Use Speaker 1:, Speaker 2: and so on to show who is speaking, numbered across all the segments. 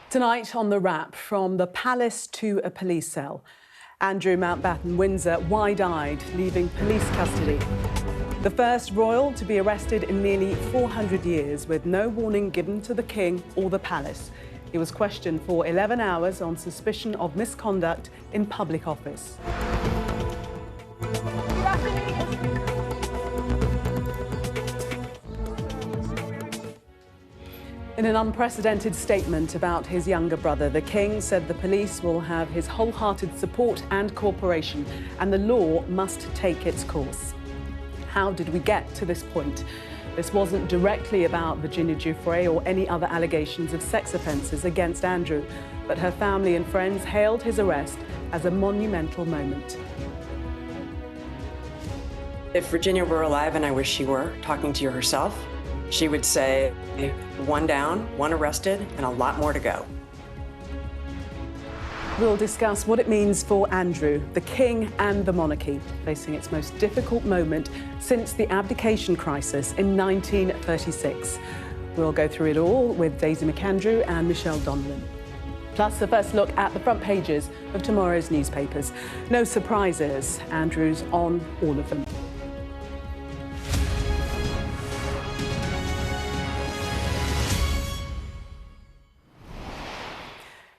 Speaker 1: Tonight on The Wrap, from the palace to a police cell. Andrew Mountbatten Windsor wide-eyed, leaving police custody. The first royal to be arrested in nearly 400 years, with no warning given to the king or the palace. He was questioned for 11 hours on suspicion of misconduct in public office. In an unprecedented statement about his younger brother, the King said the police will have his wholehearted support and cooperation, and the law must take its course. How did we get to this point? This wasn't directly about Virginia Giuffre or any other allegations of sex offences against Andrew, but her family and friends hailed his arrest as a monumental moment.
Speaker 2: If Virginia were alive, and I wish she were, talking to you herself, she would say, one down, one arrested, and a lot more to go.
Speaker 1: We'll discuss what it means for Andrew, the King and the monarchy, facing its most difficult moment since the abdication crisis in 1936. We'll go through it all with Daisy McAndrew and Michelle Donelan. Plus, a first look at the front pages of tomorrow's newspapers. No surprises, Andrew's on all of them.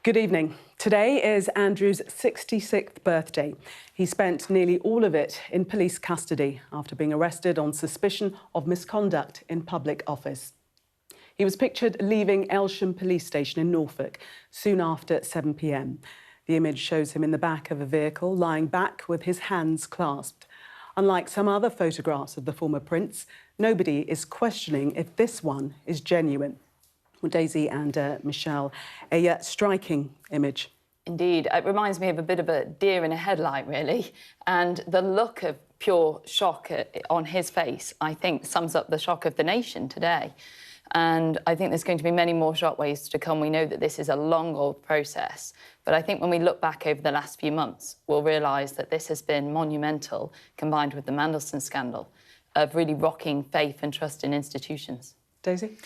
Speaker 1: Good evening. Today is Andrew's 66th birthday. He spent nearly all of it in police custody after being arrested on suspicion of misconduct in public office. He was pictured leaving Elsham Police Station in Norfolk soon after 7 p.m. The image shows him in the back of a vehicle, lying back with his hands clasped. Unlike some other photographs of the former prince, nobody is questioning if this one is genuine. Well, Daisy and Michelle, a striking image.
Speaker 3: Indeed. It reminds me of a bit of a deer in a headlight, really. And the look of pure shock on his face, I think, sums up the shock of the nation today. And I think there's going to be many more shockwaves to come. We know that this is a long, old process. But I think when we look back over the last few months, we'll realise that this has been monumental, combined with the Mandelson scandal, of really rocking faith and trust in institutions.
Speaker 1: Daisy?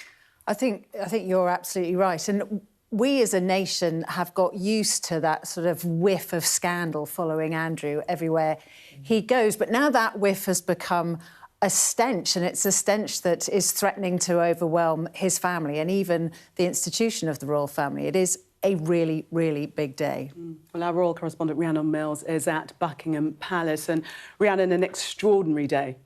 Speaker 4: I think you're absolutely right. And we as a nation have got used to that sort of whiff of scandal following Andrew everywhere he goes. But now that whiff has become a stench, and it's a stench that is threatening to overwhelm his family and even the institution of the royal family. It is a really, really big day.
Speaker 1: Well, our royal correspondent Rhiannon Mills is at Buckingham Palace. And Rhiannon, an extraordinary day.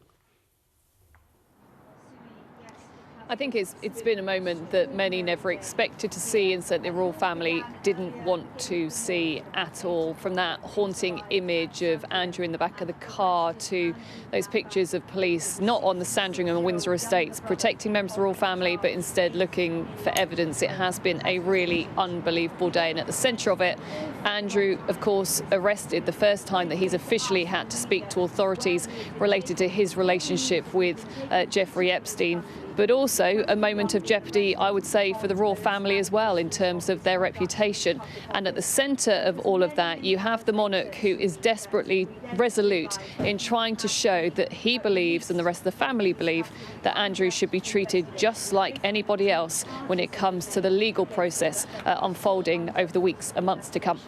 Speaker 5: I think it's been a moment that many never expected to see, and certainly the royal family didn't want to see at all. From that haunting image of Andrew in the back of the car to those pictures of police not on the Sandringham and Windsor estates protecting members of the royal family, but instead looking for evidence. It has been a really unbelievable day, and at the centre of it, Andrew, of course, arrested, the first time that he's officially had to speak to authorities related to his relationship with Jeffrey Epstein. But also a moment of jeopardy, I would say, for the royal family as well, in terms of their reputation. And at the centre of all of that, you have the monarch, who is desperately resolute in trying to show that he believes, and the rest of the family believe, that Andrew should be treated just like anybody else when it comes to the legal process unfolding over the weeks and months to come.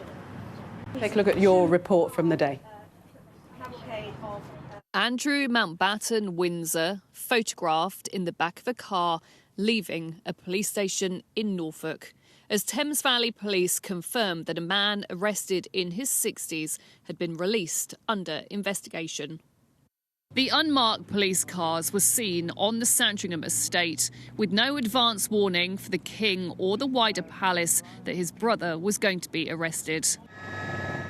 Speaker 1: Take a look at your report from the day.
Speaker 5: Andrew Mountbatten Windsor, photographed in the back of a car leaving a police station in Norfolk, as Thames Valley Police confirmed that a man arrested in his 60s had been released under investigation. The unmarked police cars were seen on the Sandringham estate with no advance warning for the King or the wider palace that his brother was going to be arrested.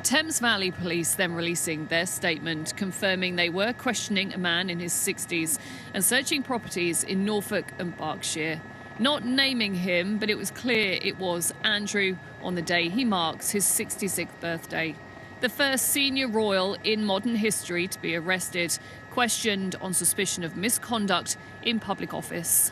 Speaker 5: Thames Valley Police then releasing their statement, confirming they were questioning a man in his 60s and searching properties in Norfolk and Berkshire. Not naming him, but it was clear it was Andrew on the day he marks his 66th birthday. The first senior royal in modern history to be arrested, questioned on suspicion of misconduct in public office.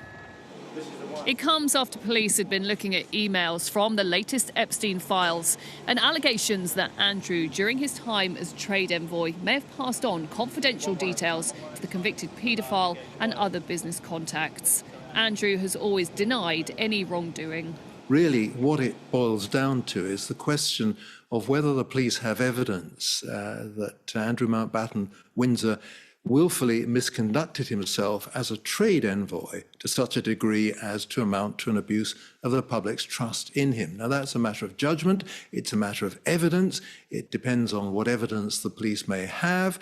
Speaker 5: It comes after police had been looking at emails from the latest Epstein files and allegations that Andrew, during his time as trade envoy, may have passed on confidential details to the convicted paedophile and other business contacts. Andrew has always denied any wrongdoing.
Speaker 6: really what it boils down to is the question of whether the police have evidence that Andrew Mountbatten Windsor willfully misconducted himself as a trade envoy to such a degree as to amount to an abuse of the public's trust in him. Now, that's a matter of judgment. It's a matter of evidence. It depends on what evidence the police may have.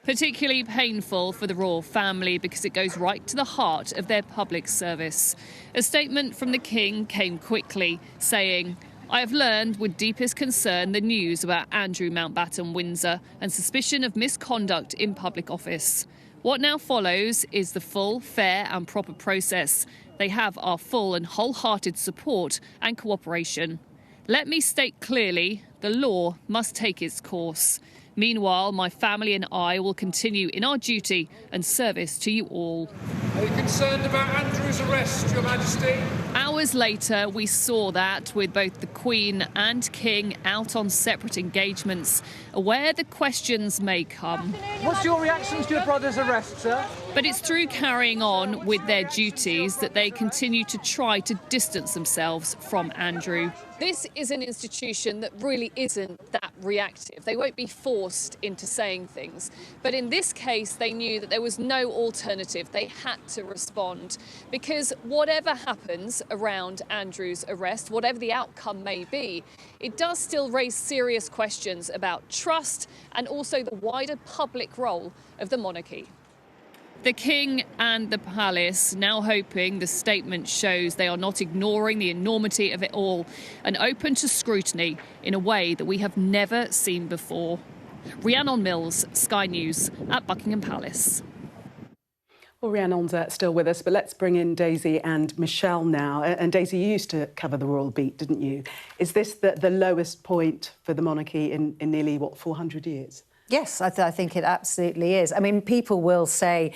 Speaker 5: Particularly painful for the royal family because it goes right to the heart of their public service. A statement from the King came quickly, saying, "I have learned with deepest concern the news about Andrew Mountbatten Windsor and suspicion of misconduct in public office. What now follows is the full, fair and proper process. They have our full and wholehearted support and cooperation. Let me state clearly, the law must take its course. Meanwhile, my family and I will continue in our duty and service to you all."
Speaker 7: Are you concerned about Andrew's arrest, Your Majesty?
Speaker 5: Hours later, we saw that with both the Queen and King out on separate engagements, where the questions may come.
Speaker 7: What's your reaction to your brother's arrest, sir?
Speaker 5: But it's through carrying on with their duties that they continue to try to distance themselves from Andrew. This is an institution that really isn't that reactive. They won't be forced into saying things. But in this case, they knew that there was no alternative. They had to respond because whatever happens around Andrew's arrest, whatever the outcome may be, it does still raise serious questions about trust and also the wider public role of the monarchy. The King and the Palace now hoping the statement shows they are not ignoring the enormity of it all and open to scrutiny in a way that we have never seen before. Rhiannon Mills, Sky News at Buckingham Palace.
Speaker 1: Well, Rhiannon's still with us, but let's bring in Daisy and Michelle now. And Daisy, you used to cover the royal beat, didn't you? Is this the lowest point for the monarchy in nearly, 400 years?
Speaker 4: Yes, I think it absolutely is. I mean, people will say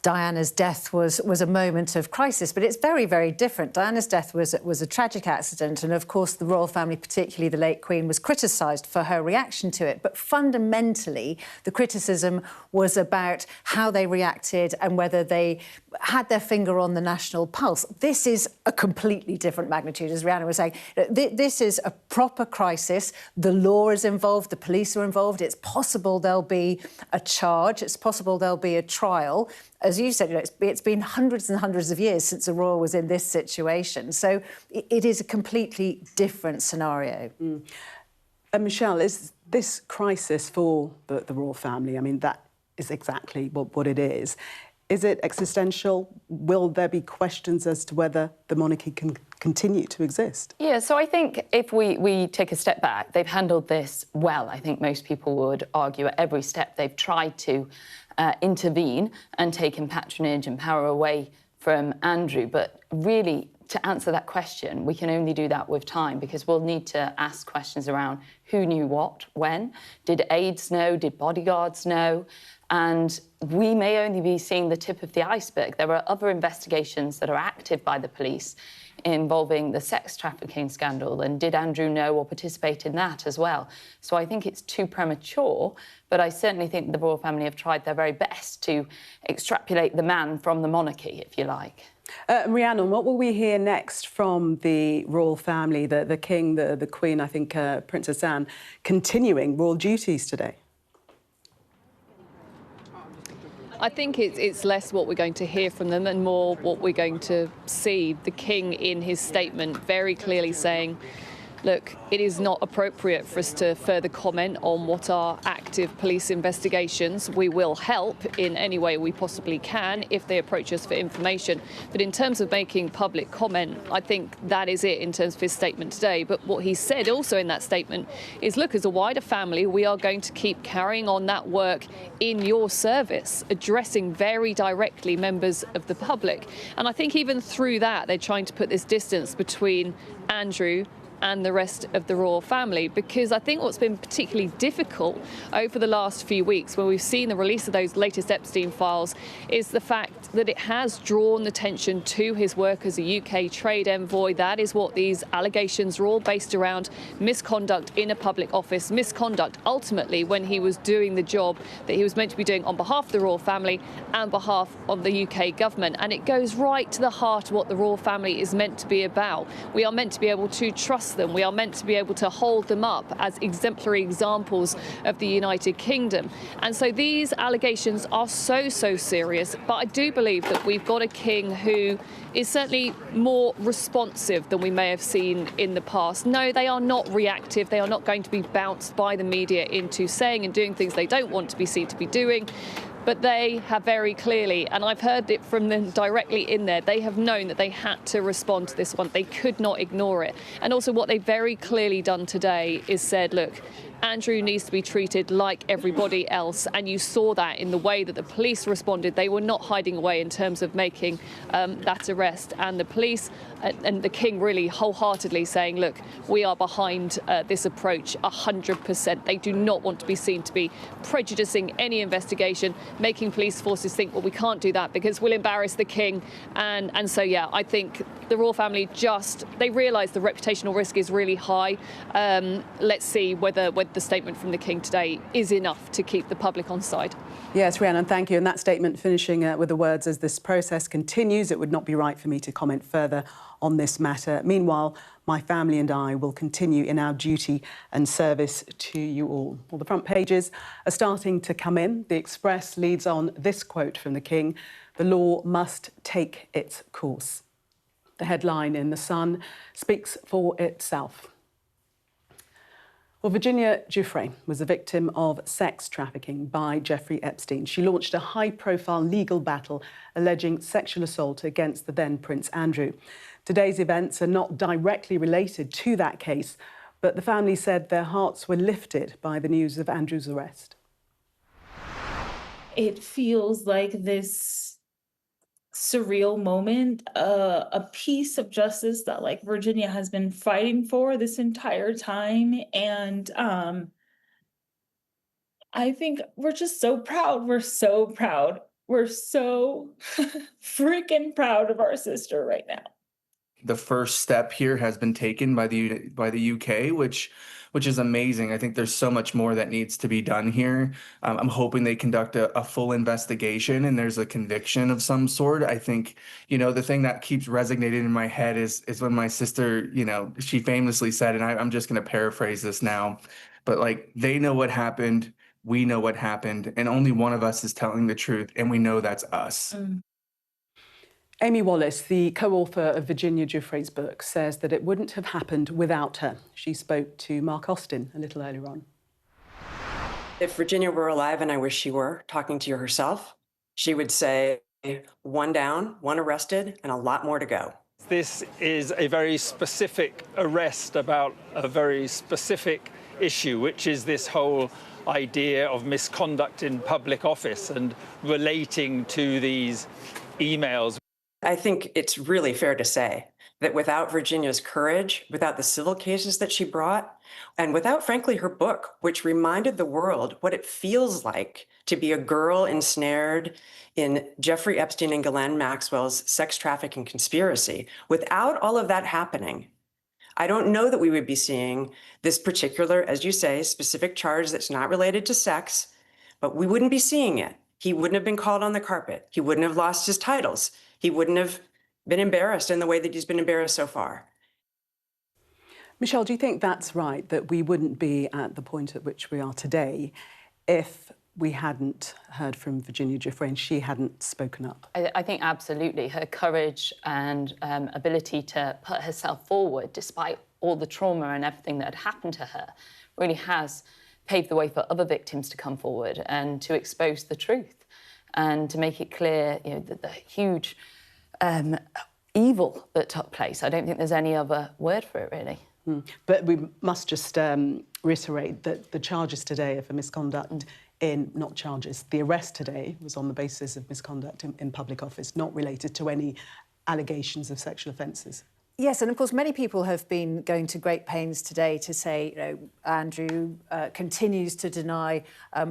Speaker 4: Diana's death was a moment of crisis, but it's very, very different. Diana's death was a tragic accident, and of course the royal family, particularly the late Queen, was criticised for her reaction to it. But fundamentally, the criticism was about how they reacted and whether they had their finger on the national pulse. This is a completely different magnitude, as Rhiannon was saying. This is a proper crisis. The law is involved, the police are involved. It's possible there'll be a charge. It's possible there'll be a trial. As you said, it's been hundreds and hundreds of years since a royal was in this situation. So it is a completely different scenario.
Speaker 1: And Michelle, is this crisis for the royal family? I mean, that is exactly what it is. Is it existential? Will there be questions as to whether the monarchy can continue to exist?
Speaker 3: Yeah, so I think if we take a step back, they've handled this well. I think most people would argue at every step they've tried to intervene and taken patronage and power away from Andrew. But really, to answer that question, we can only do that with time, because we'll need to ask questions around who knew what, when. Did aides know? Did bodyguards know? And we may only be seeing the tip of the iceberg. There are other investigations that are active by the police involving the sex trafficking scandal, and did Andrew know or participate in that as well? So I think it's too premature, but I certainly think the royal family have tried their very best to extrapolate the man from the monarchy, if you like.
Speaker 1: Rhiannon, what will we hear next from the royal family, the King, the Queen, I think Princess Anne, continuing royal duties today?
Speaker 5: I think it's less what we're going to hear from them and more what we're going to see. The King, in his statement, very clearly saying, look, it is not appropriate for us to further comment on what are active police investigations. We will help in any way we possibly can if they approach us for information. But in terms of making public comment, I think that is it in terms of his statement today. But what he said also in that statement is, look, as a wider family, we are going to keep carrying on that work in your service, addressing very directly members of the public. And I think even through that, they're trying to put this distance between Andrew and the rest of the royal family, because I think what's been particularly difficult over the last few weeks when we've seen the release of those latest Epstein files is the fact that it has drawn attention to his work as a UK trade envoy. That is what these allegations are all based around: misconduct in a public office, misconduct ultimately when he was doing the job that he was meant to be doing on behalf of the royal family and behalf of the UK government. And it goes right to the heart of what the royal family is meant to be about. We are meant to be able to trust them. We are meant to be able to hold them up as exemplary examples of the United Kingdom. And so these allegations are so serious. But I do believe that we've got a king who is certainly more responsive than we may have seen in the past. No, they are not reactive. They are not going to be bounced by the media into saying and doing things they don't want to be seen to be doing. But they have very clearly, and I've heard it from them directly in there, they have known that they had to respond to this one. They could not ignore it. And also what they've very clearly done today is said, look, Andrew needs to be treated like everybody else. And you saw that in the way that the police responded. They were not hiding away in terms of making that arrest. And the police and the King really wholeheartedly saying, look, we are behind this approach 100%. They do not want to be seen to be prejudicing any investigation, making police forces think, well, we can't do that because we'll embarrass the King. And so, yeah, I think the royal family they realise the reputational risk is really high. Let's see whether the statement from the King today is enough to keep the public on side.
Speaker 1: Yes, Rhiannon, thank you. And that statement finishing with the words, as this process continues, it would not be right for me to comment further on this matter. Meanwhile, my family and I will continue in our duty and service to you all. Well, the front pages are starting to come in. The Express leads on this quote from the King: "The law must take its course." The headline in The Sun speaks for itself. Well, Virginia Giuffre was a victim of sex trafficking by Jeffrey Epstein. She launched a high-profile legal battle alleging sexual assault against the then Prince Andrew. Today's events are not directly related to that case, but the family said their hearts were lifted by the news of Andrew's arrest.
Speaker 8: It feels like this surreal moment, a piece of justice that like Virginia has been fighting for this entire time. And I think we're just so proud. We're so proud. We're so freaking proud of our sister right now.
Speaker 9: The first step here has been taken by the UK, which is amazing. I think there's so much more that needs to be done here. I'm hoping they conduct a full investigation and there's a conviction of some sort. I think, the thing that keeps resonating in my head is when my sister, she famously said, and I'm just going to paraphrase this now, but like, they know what happened, we know what happened, and only one of us is telling the truth, and we know that's us.
Speaker 1: Amy Wallace, the co-author of Virginia Giuffre's book, says that it wouldn't have happened without her. She spoke to Mark Austin a little earlier on.
Speaker 2: If Virginia were alive, and I wish she were, talking to you herself, she would say, one down, one arrested, and a lot more to go.
Speaker 10: This is a very specific arrest about a very specific issue, which is this whole idea of misconduct in public office and relating to these emails.
Speaker 2: I think it's really fair to say that without Virginia's courage, without the civil cases that she brought, and without, frankly, her book, which reminded the world what it feels like to be a girl ensnared in Jeffrey Epstein and Ghislaine Maxwell's sex trafficking conspiracy, without all of that happening, I don't know that we would be seeing this particular, as you say, specific charge that's not related to sex, but we wouldn't be seeing it. He wouldn't have been called on the carpet. He wouldn't have lost his titles. He wouldn't have been embarrassed in the way that he's been embarrassed so far.
Speaker 1: Michelle, do you think that's right, that we wouldn't be at the point at which we are today if we hadn't heard from Virginia Giuffre and she hadn't spoken up?
Speaker 3: I think absolutely. Her courage and ability to put herself forward, despite all the trauma and everything that had happened to her, really has paved the way for other victims to come forward and to expose the truth and to make it clear, that the huge evil that took place. I don't think there's any other word for it, really.
Speaker 1: But we must just reiterate that the charges today are for misconduct the arrest today was on the basis of misconduct in public office, not related to any allegations of sexual offences.
Speaker 4: Yes, and of course, many people have been going to great pains today to say, you know, Andrew continues to deny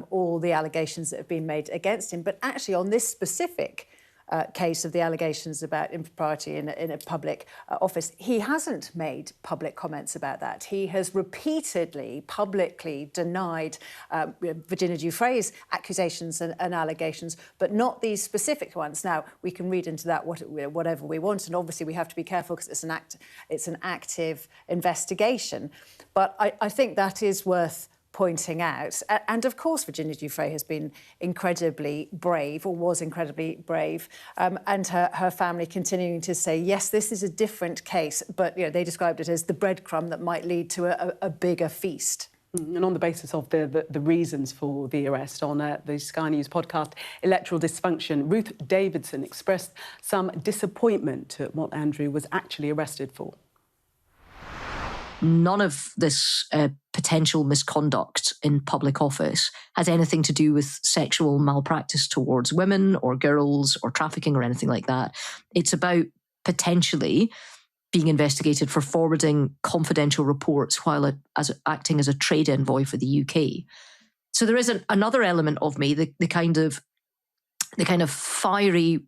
Speaker 4: all the allegations that have been made against him. But actually, on this specific case of the allegations about impropriety in a public office, he hasn't made public comments about that. He has repeatedly, publicly denied Virginia Giuffre's accusations and allegations, but not these specific ones. Now, we can read into that whatever we want, and obviously we have to be careful because it's an active investigation. But I think that is worth pointing out. And of course, Virginia Giuffre has been incredibly brave, or was incredibly brave, and her family continuing to say, yes, this is a different case, but you know, they described it as the breadcrumb that might lead to a bigger feast.
Speaker 1: And on the basis of the reasons for the arrest, on the Sky News podcast, Electoral Dysfunction, Ruth Davidson expressed some disappointment at what Andrew was actually arrested for.
Speaker 11: None of this potential misconduct in public office has anything to do with sexual malpractice towards women or girls or trafficking or anything like that. It's about potentially being investigated for forwarding confidential reports while acting as a trade envoy for the UK. So there is another element of me, the kind of fiery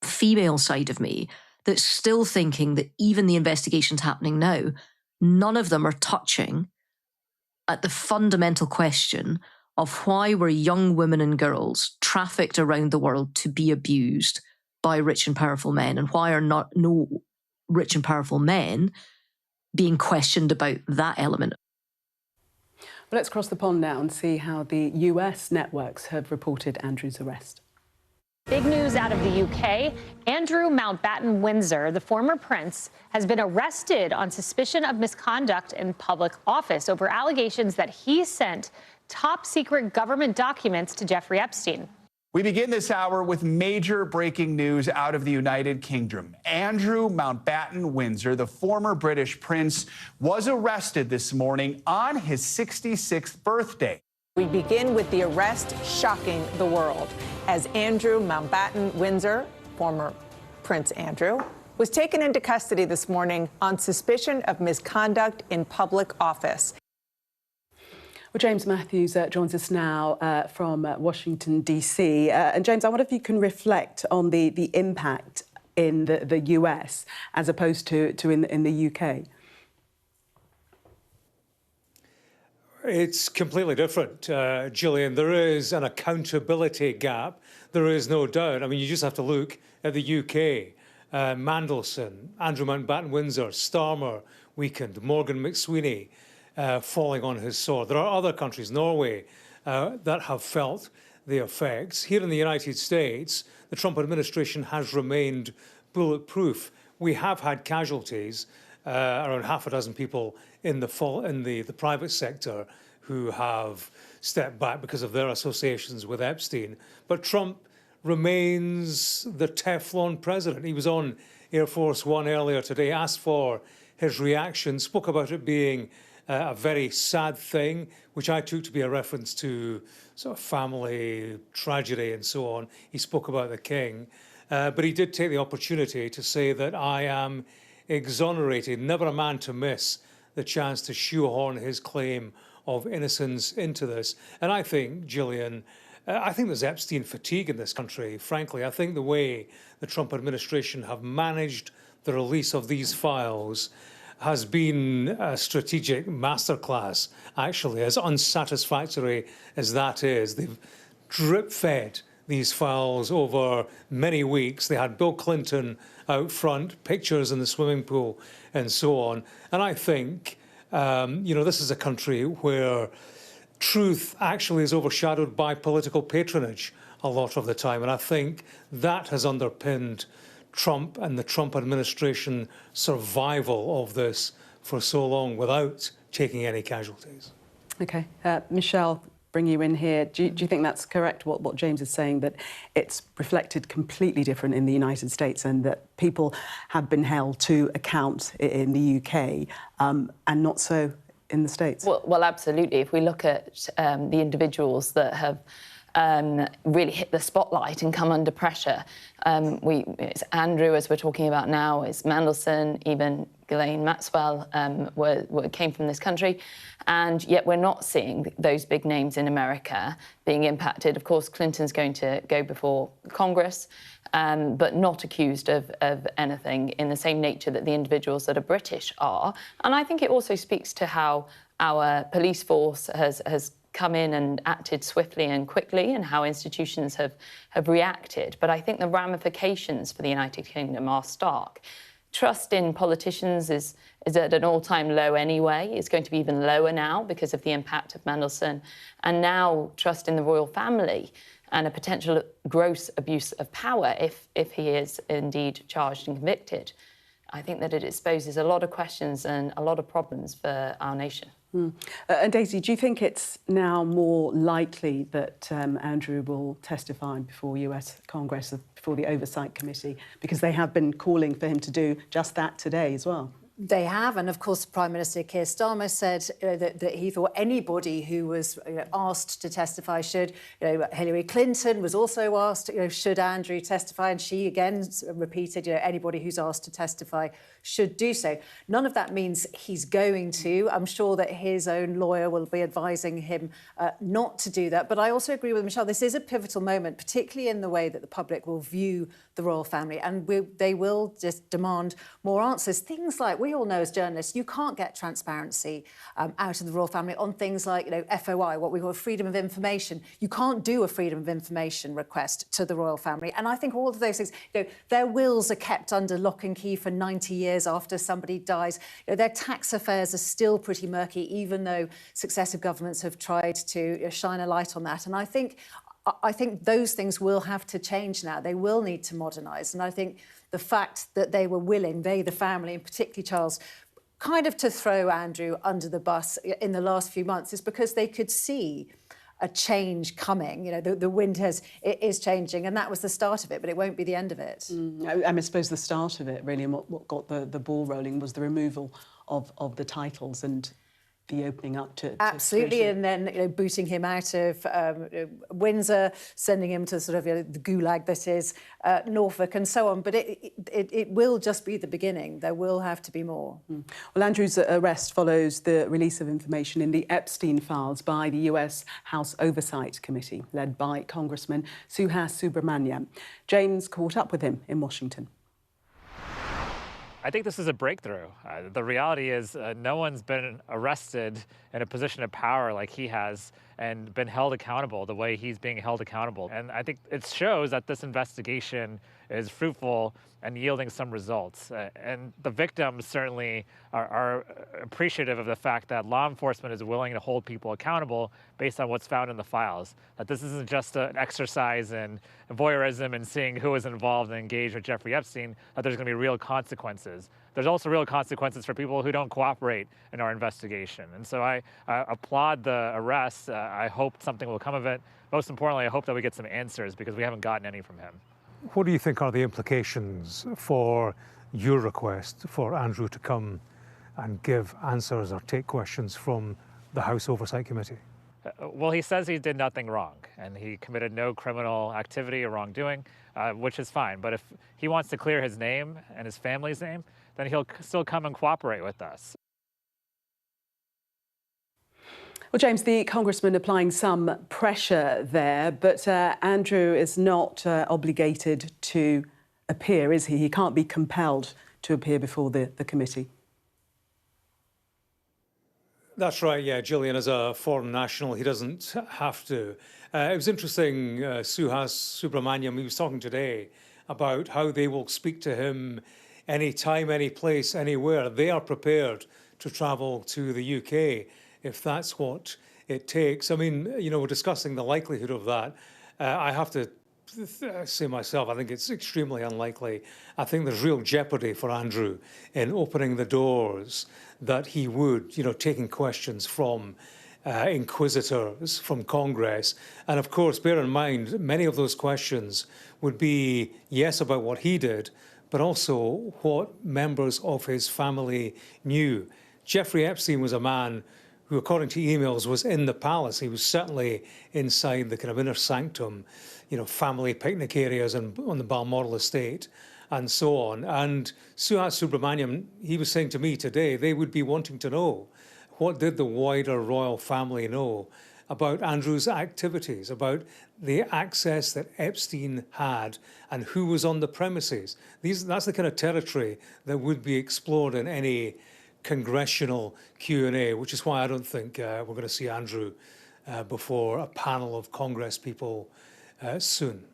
Speaker 11: female side of me, that's still thinking that even the investigations happening now, none of them are touching at the fundamental question of why were young women and girls trafficked around the world to be abused by rich and powerful men, and why are no rich and powerful men being questioned about that element.
Speaker 1: But let's cross the pond now and see how the US networks have reported Andrew's arrest.
Speaker 12: Big news out of the UK. Andrew Mountbatten Windsor, the former prince, has been arrested on suspicion of misconduct in public office over allegations that he sent top secret government documents to Jeffrey Epstein.
Speaker 13: We begin this hour with major breaking news out of the United Kingdom. Andrew Mountbatten Windsor, the former British prince, was arrested this morning on his 66th birthday.
Speaker 14: We begin with the arrest shocking the world as Andrew Mountbatten Windsor, former Prince Andrew, was taken into custody this morning on suspicion of misconduct in public office.
Speaker 1: Well, James Matthews joins us now from Washington, D.C. And James, I wonder if you can reflect on the impact in the US as opposed to in the UK.
Speaker 7: It's completely different, Gillian. There is an accountability gap. There is no doubt. I mean, you just have to look at the UK. Mandelson, Andrew Mountbatten Windsor, Starmer weakened, Morgan McSweeney falling on his sword. There are other countries, Norway, that have felt the effects. Here in the United States, the Trump administration has remained bulletproof. We have had casualties, around half a dozen people in the private sector who have stepped back because of their associations with Epstein. But Trump remains the Teflon president. He was on Air Force One earlier today, asked for his reaction, spoke about it being a very sad thing, which I took to be a reference to sort of family tragedy and so on. He spoke about the king, but he did take the opportunity to say that I am exonerated, never a man to miss the chance to shoehorn his claim of innocence into this. And I think, Gillian, I think there's Epstein fatigue in this country, frankly. I think the way the Trump administration have managed the release of these files has been a strategic masterclass, actually, as unsatisfactory as that is. They've drip-fed these files over many weeks. They had Bill Clinton out front, pictures in the swimming pool and so on. And I think, this is a country where truth actually is overshadowed by political patronage a lot of the time. And I think that has underpinned Trump and the Trump administration survival of this for so long without taking any casualties.
Speaker 1: OK. Michelle, bring you in here. Do you think that's correct, what James is saying, that it's reflected completely different in the United States and that people have been held to account in the UK and not so in the States?
Speaker 3: Well, absolutely. If we look at the individuals that have really hit the spotlight and come under pressure. It's Andrew, as we're talking about now, it's Mandelson, even Ghislaine Maxwell came from this country, and yet we're not seeing those big names in America being impacted. Of course, Clinton's going to go before Congress, but not accused of anything in the same nature that the individuals that are British are. And I think it also speaks to how our police force has come in and acted swiftly and quickly, and how institutions have reacted. But I think the ramifications for the United Kingdom are stark. Trust in politicians is at an all-time low anyway. It's going to be even lower now because of the impact of Mandelson. And now trust in the royal family and a potential gross abuse of power if he is indeed charged and convicted. I think that it exposes a lot of questions and a lot of problems for our nation.
Speaker 1: And Daisy, do you think it's now more likely that Andrew will testify before US Congress, before the Oversight Committee? Because they have been calling for him to do just that today as well.
Speaker 4: They have, and of course, Prime Minister Keir Starmer said that he thought anybody who was asked to testify should. Hillary Clinton was also asked, should Andrew testify, and she again repeated, anybody who's asked to testify should do so. None of that means he's going to. I'm sure that his own lawyer will be advising him not to do that. But I also agree with Michelle. This is a pivotal moment, particularly in the way that the public will view the royal family, and they will just demand more answers. Things like, we all know as journalists, you can't get transparency out of the royal family on things like, FOI, what we call freedom of information. You can't do a freedom of information request to the royal family. And I think all of those things, their wills are kept under lock and key for 90 years after somebody dies. Their tax affairs are still pretty murky, even though successive governments have tried to shine a light on that. And I think those things will have to change now. They will need to modernise. And I think the fact that they were willing, they, the family, and particularly Charles, kind of to throw Andrew under the bus in the last few months is because they could see a change coming. The wind is changing, and that was the start of it, but it won't be the end of it.
Speaker 1: I suppose the start of it, really, and what got the ball rolling was the removal of the titles and the opening up to
Speaker 4: absolutely, and then booting him out of Windsor, sending him to sort of the gulag that is Norfolk, and so on. But it will just be the beginning. There will have to be more.
Speaker 1: Well, Andrew's arrest follows the release of information in the Epstein files by the US House Oversight Committee, led by Congressman Suhas Subramanian. James caught up with him in Washington.
Speaker 15: I think this is a breakthrough. The reality is no one's been arrested in a position of power like he has and been held accountable the way he's being held accountable. And I think it shows that this investigation is fruitful and yielding some results. And the victims certainly are appreciative of the fact that law enforcement is willing to hold people accountable based on what's found in the files. That this isn't just an exercise in voyeurism and seeing who is involved and engaged with Jeffrey Epstein, that there's going to be real consequences. There's also real consequences for people who don't cooperate in our investigation. And so I applaud the arrest. I hope something will come of it. Most importantly, I hope that we get some answers because we haven't gotten any from him.
Speaker 7: What do you think are the implications for your request for Andrew to come and give answers or take questions from the House Oversight Committee?
Speaker 15: Well, he says he did nothing wrong and he committed no criminal activity or wrongdoing, which is fine. But if he wants to clear his name and his family's name, then he'll still come and cooperate with us.
Speaker 1: Well, James, the Congressman applying some pressure there, but Andrew is not obligated to appear, is he? He can't be compelled to appear before the committee.
Speaker 7: That's right, yeah. Gillian, as a foreign national, he doesn't have to. It was interesting, Suhas Subramanian, he was talking today about how they will speak to him anytime, any place, anywhere. They are prepared to travel to the UK if that's what it takes. I mean, we're discussing the likelihood of that. I have to say myself, I think it's extremely unlikely. I think there's real jeopardy for Andrew in opening the doors that he would, taking questions from inquisitors, from Congress. And of course, bear in mind, many of those questions would be, yes, about what he did, but also what members of his family knew. Jeffrey Epstein was a man who, according to emails, was in the palace. He was certainly inside the kind of inner sanctum, you know, family picnic areas and on the Balmoral estate and so on. And Suhat Subramaniam, he was saying to me today, they would be wanting to know, what did the wider royal family know about Andrew's activities, about the access that Epstein had and who was on the premises? That's the kind of territory that would be explored in any congressional Q&A, which is why I don't think we're going to see Andrew before a panel of Congress people soon.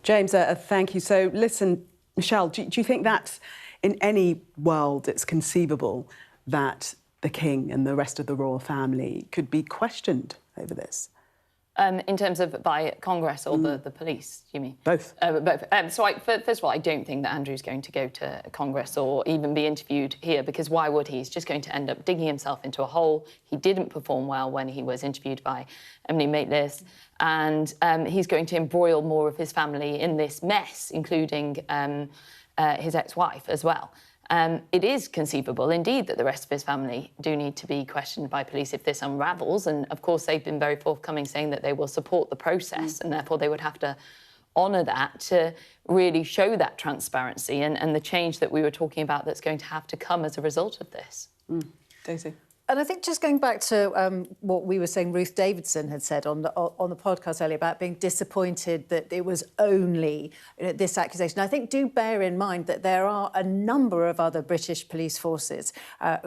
Speaker 1: James, thank you. So listen, Michelle, do you think that in any world it's conceivable that the King and the rest of the royal family could be questioned over this?
Speaker 3: In terms of by Congress or the police, you mean?
Speaker 1: Both.
Speaker 3: Both. So first of all, I don't think that Andrew's going to go to Congress or even be interviewed here, because why would he? He's just going to end up digging himself into a hole. He didn't perform well when he was interviewed by Emily Maitlis, and he's going to embroil more of his family in this mess, including his ex-wife as well. It is conceivable, indeed, that the rest of his family do need to be questioned by police if this unravels. And, of course, they've been very forthcoming, saying that they will support the process and, therefore, they would have to honour that to really show that transparency and the change that we were talking about that's going to have to come as a result of this.
Speaker 1: Daisy?
Speaker 4: And I think just going back to what we were saying, Ruth Davidson had said on the podcast earlier about being disappointed that it was only this accusation. I think do bear in mind that there are a number of other British police forces,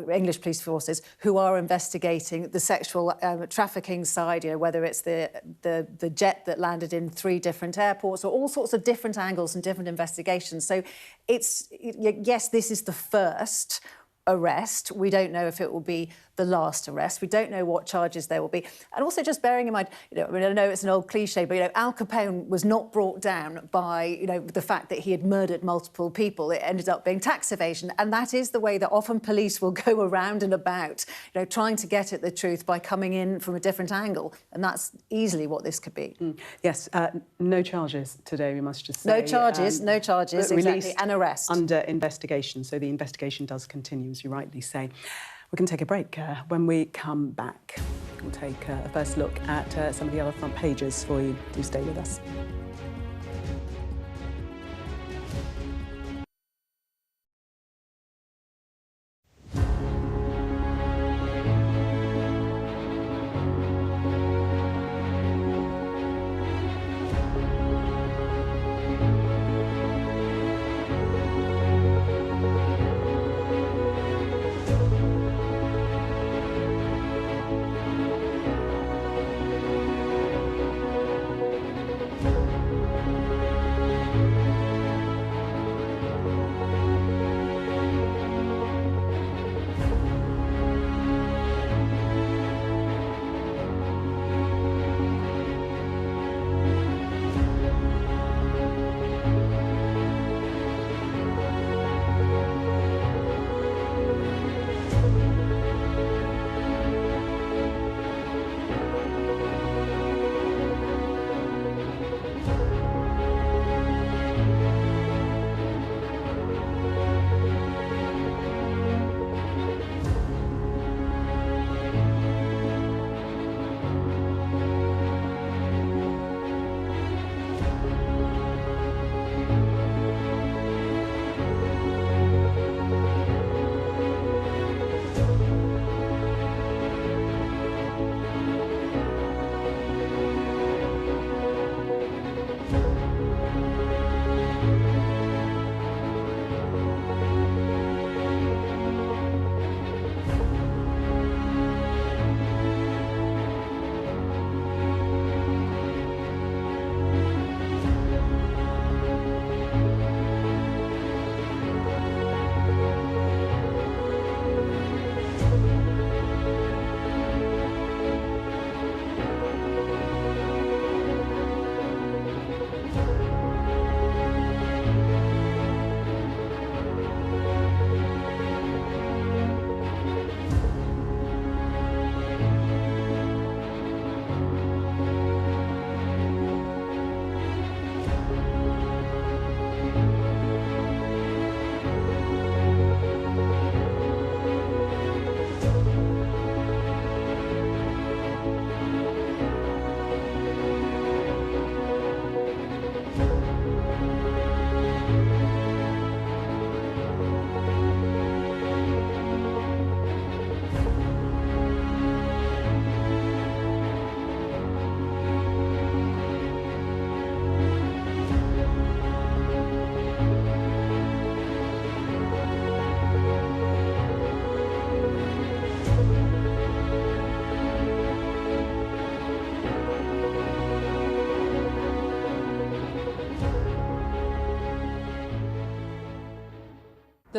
Speaker 4: English police forces, who are investigating the sexual trafficking side. You know, whether it's the jet that landed in 3 different airports, or all sorts of different angles and different investigations. So it's yes, this is the first arrest. We don't know if it will be the last arrest. We don't know what charges there will be. And also just bearing in mind, you know, I mean, I know it's an old cliche, but, you know, Al Capone was not brought down by, you know, the fact that he had murdered multiple people. It ended up being tax evasion. And that is the way that often police will go around and about, you know, trying to get at the truth by coming in from a different angle. And that's easily what this could be.
Speaker 1: Yes, no charges today, we must just say.
Speaker 4: No charges, exactly, and arrest.
Speaker 1: Under investigation, so the investigation does continue, as you rightly say. We're going to take a break. When we come back, we'll take a first look at some of the other front pages for you. Do stay with us.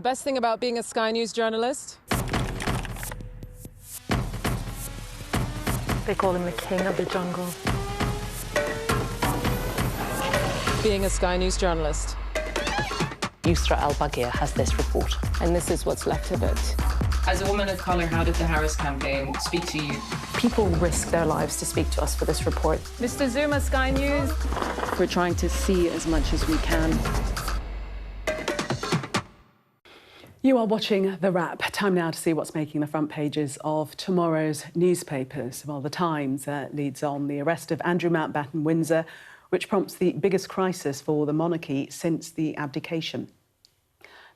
Speaker 16: The best thing about being a Sky News journalist?
Speaker 17: They call him the king of the jungle.
Speaker 16: Being a Sky News journalist.
Speaker 18: Giuffre al-Baghir has this report.
Speaker 17: And this is what's left of it.
Speaker 19: As a woman of colour, how did the Harris campaign speak to you?
Speaker 17: People risk their lives to speak to us for this report.
Speaker 16: Mr. Zuma, Sky News.
Speaker 17: We're trying to see as much as we can.
Speaker 1: You are watching The Wrap. Time now to see what's making the front pages of tomorrow's newspapers. Well, The Times leads on the arrest of Andrew Mountbatten Windsor, which prompts the biggest crisis for the monarchy since the abdication.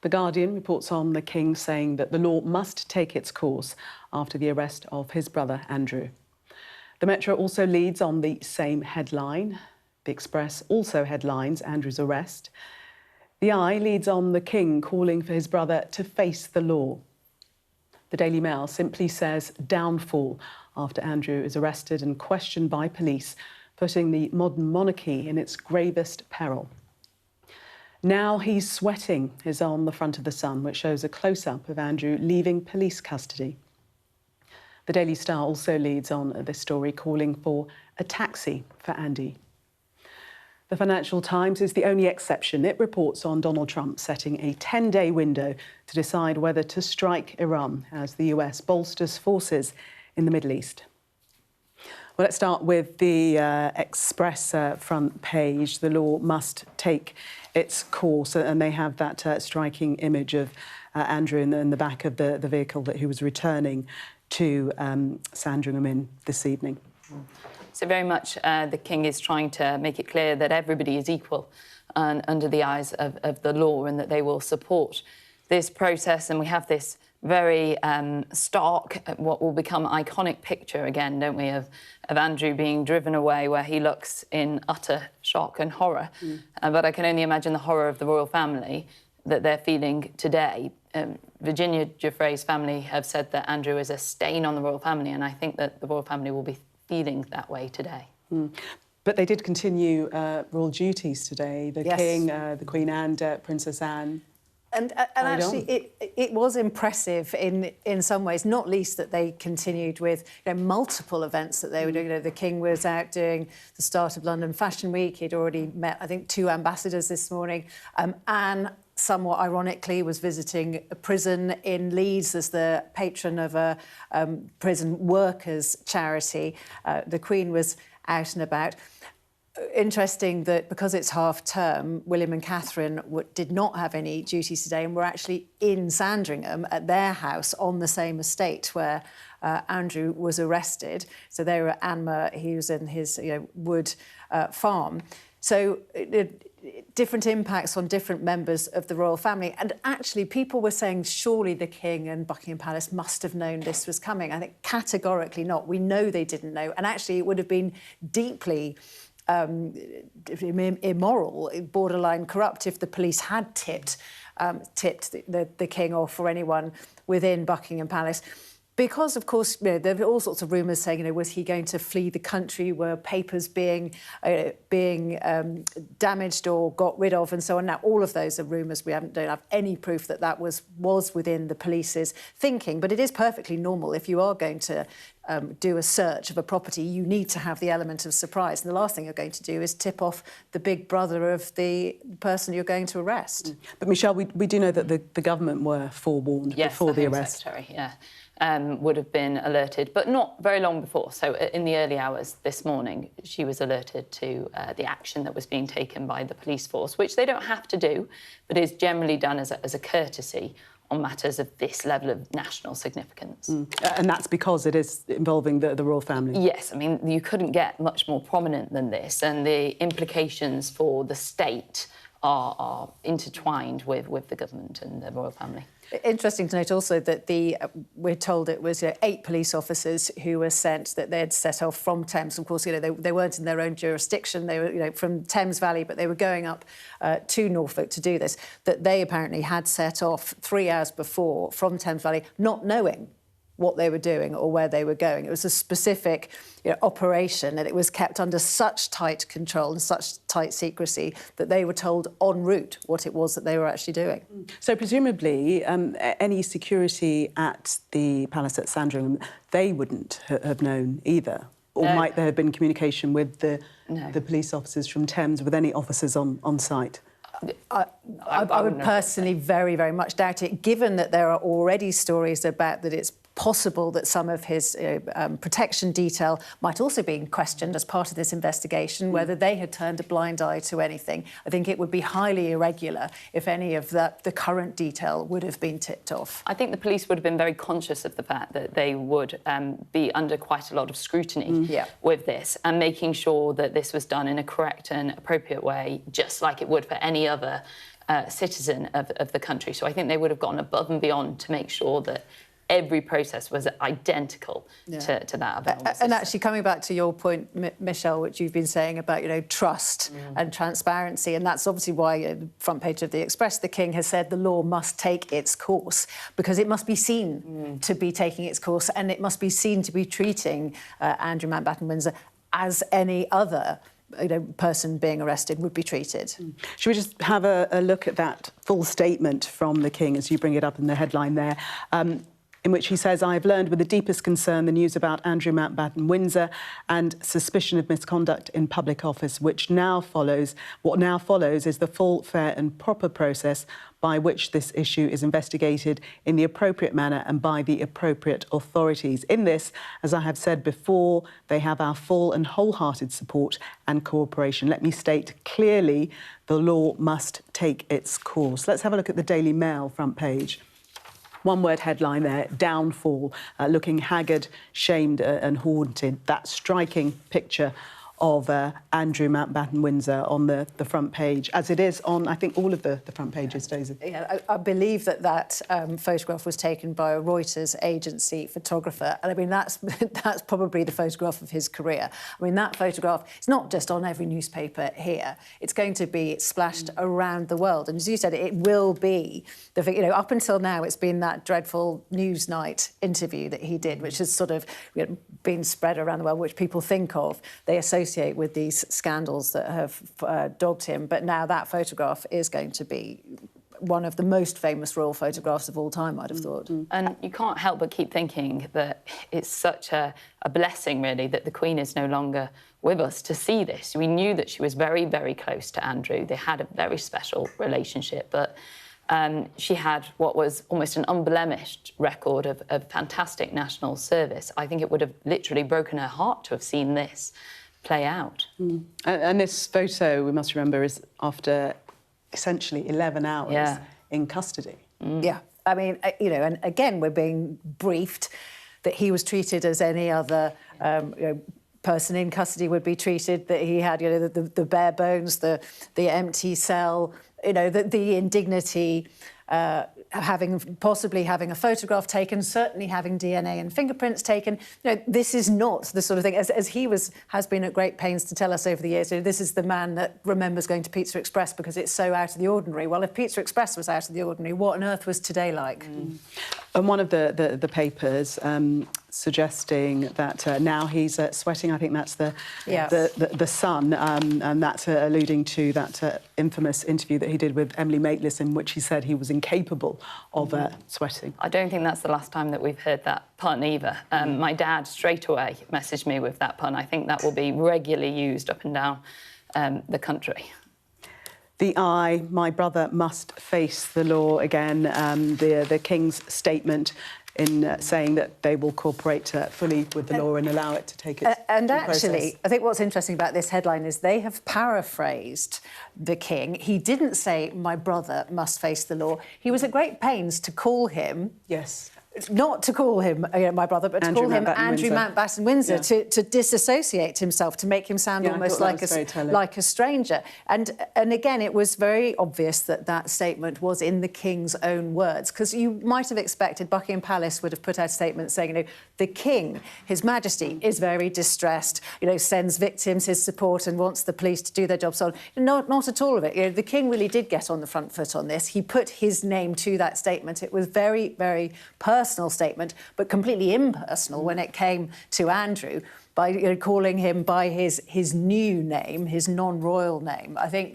Speaker 1: The Guardian reports on the King saying that the law must take its course after the arrest of his brother Andrew. The Metro also leads on the same headline. The Express also headlines Andrew's arrest. The Eye leads on the King calling for his brother to face the law. The Daily Mail simply says downfall after Andrew is arrested and questioned by police, putting the modern monarchy in its gravest peril. Now he's sweating is on the front of The Sun, which shows a close-up of Andrew leaving police custody. The Daily Star also leads on this story, calling for a taxi for Andy. The Financial Times is the only exception. It reports on Donald Trump setting a 10-day window to decide whether to strike Iran as the US bolsters forces in the Middle East. Well, let's start with the Express front page. The law must take its course, and they have that striking image of Andrew in the back of the vehicle that he was returning to Sandringham in this evening.
Speaker 3: So very much the King is trying to make it clear that everybody is equal and under the eyes of the law, and that they will support this process. And we have this very stark, what will become iconic picture again, don't we, of Andrew being driven away, where he looks in utter shock and horror. But I can only imagine the horror of the royal family that they're feeling today. Virginia Giuffre's family have said that Andrew is a stain on the royal family, and I think that the royal family will be feeling that way today.
Speaker 1: But they did continue royal duties today, the
Speaker 4: Yes.
Speaker 1: King, the Queen and Princess Anne.
Speaker 4: And actually, it was impressive in some ways, not least that they continued with multiple events that they were doing. The King was out doing the start of London Fashion Week. He'd already met, I think, 2 ambassadors this morning. Anne, somewhat ironically, was visiting a prison in Leeds as the patron of a prison workers' charity. The Queen was out and about. Interesting that because it's half-term, William and Catherine did not have any duties today and were actually in Sandringham at their house on the same estate where Andrew was arrested. So they were at Anmer, he was in his wood farm. So different impacts on different members of the royal family. And actually, people were saying surely the King and Buckingham Palace must have known this was coming. I think categorically not. We know they didn't know. And actually, it would have been deeply immoral, borderline corrupt, if the police had tipped the King off or anyone within Buckingham Palace. Because, of course, there were all sorts of rumours saying, was he going to flee the country? Were papers being damaged or got rid of, and so on? Now, all of those are rumours. We don't have any proof that that was within the police's thinking. But it is perfectly normal. If you are going to do a search of a property, you need to have the element of surprise. And the last thing you're going to do is tip off the big brother of the person you're going to arrest.
Speaker 1: But, Michelle, we do know that the government were forewarned before the arrest.
Speaker 3: Secretary, yeah. Would have been alerted, but not very long before. So in the early hours this morning, she was alerted to the action that was being taken by the police force, which they don't have to do, but is generally done as a courtesy on matters of this level of national significance.
Speaker 1: And that's because it is involving the royal family?
Speaker 3: Yes, I mean, you couldn't get much more prominent than this, and the implications for the state are intertwined with the government and the royal family.
Speaker 4: Interesting to note also that we're told it was 8 police officers who were sent, that they'd set off from Thames. Of course, they weren't in their own jurisdiction. They were from Thames Valley, but they were going up to Norfolk to do this. That they apparently had set off 3 hours before from Thames Valley, not knowing what they were doing or where they were going. It was a specific operation, and it was kept under such tight control and such tight secrecy that they were told en route what it was that they were actually doing.
Speaker 1: So presumably any security at the palace at Sandringham, they wouldn't have known either. Or might there have been communication with the police officers from Thames, with any officers on site?
Speaker 4: I would personally very, very much doubt it, given that there are already stories about that it's possible that some of his protection detail might also be questioned as part of this investigation, whether they had turned a blind eye to anything. I think it would be highly irregular if any of the current detail would have been tipped off.
Speaker 3: I think the police would have been very conscious of the fact that they would be under quite a lot of scrutiny with this, and making sure that this was done in a correct and appropriate way, just like it would for any other citizen of the country. So I think they would have gone above and beyond to make sure that every process was identical to that of it.
Speaker 4: And actually, coming back to your point, Michelle, which you've been saying about, trust and transparency, and that's obviously why the front page of the Express, the King has said the law must take its course, because it must be seen to be taking its course, and it must be seen to be treating Andrew Mountbatten Windsor as any other person being arrested would be treated.
Speaker 1: Should we just have a look at that full statement from the King, as you bring it up in the headline there, in which he says, "I have learned with the deepest concern the news about Andrew Mountbatten Windsor and suspicion of misconduct in public office, which now follows. What now follows is the full, fair and proper process by which this issue is investigated in the appropriate manner and by the appropriate authorities. In this, as I have said before, they have our full and wholehearted support and cooperation. Let me state clearly, the law must take its course." Let's have a look at the Daily Mail front page. One-word headline there, downfall, looking haggard, shamed and haunted. That striking picture of Andrew Mountbatten Windsor on the front page, as it is on, I think, all of the front pages, Daisy.
Speaker 4: Yeah, I believe that photograph was taken by a Reuters agency photographer, and I mean that's probably the photograph of his career. I mean, that photograph, it's not just on every newspaper here, it's going to be splashed around the world, and as you said, it will be up until now it's been that dreadful Newsnight interview that he did, which has sort of been spread around the world, which people think of, they associate with these scandals that have dogged him. But now that photograph is going to be one of the most famous royal photographs of all time, I'd have thought.
Speaker 3: And you can't help but keep thinking that it's such a blessing, really, that the Queen is no longer with us to see this. We knew that she was very, very close to Andrew. They had a very special relationship, but she had what was almost an unblemished record of fantastic national service. I think it would have literally broken her heart to have seen this play out.
Speaker 1: And this photo, we must remember, is after essentially 11 hours in custody.
Speaker 4: Yeah, I mean, and again, we're being briefed that he was treated as any other person in custody would be treated, that he had, the bare bones, the empty cell, the indignity, possibly having a photograph taken, certainly having DNA and fingerprints taken. This is not the sort of thing, as he has been at great pains to tell us over the years, this is the man that remembers going to Pizza Express because it's so out of the ordinary. Well, if Pizza Express was out of the ordinary, what on earth was today like?
Speaker 1: And one of the papers suggesting that now he's sweating. I think that's the Sun, and that's alluding to that infamous interview that he did with Emily Maitlis, in which he said he was incapable of sweating.
Speaker 3: I don't think that's the last time that we've heard that pun either. My dad straight away messaged me with that pun. I think that will be regularly used up and down the country.
Speaker 1: My brother must face the law again. The King's statement in saying that they will cooperate fully with the law and allow it to take its
Speaker 4: and
Speaker 1: due
Speaker 4: actually,
Speaker 1: process.
Speaker 4: I think what's interesting about this headline is they have paraphrased the King. He didn't say, "My brother must face the law." He was at great pains to call him...
Speaker 1: Yes.
Speaker 4: Not to call him my brother, but to call him Andrew Mountbatten Windsor, to disassociate himself, to make him sound almost like a stranger. And again, it was very obvious that statement was in the King's own words, because you might have expected Buckingham Palace would have put out a statement saying, the King, His Majesty, is very distressed, sends victims his support and wants the police to do their job. So not at all of it. The King really did get on the front foot on this. He put his name to that statement. It was very, very personal personal statement, but completely impersonal when it came to Andrew, by calling him by his new name, his non-royal name. I think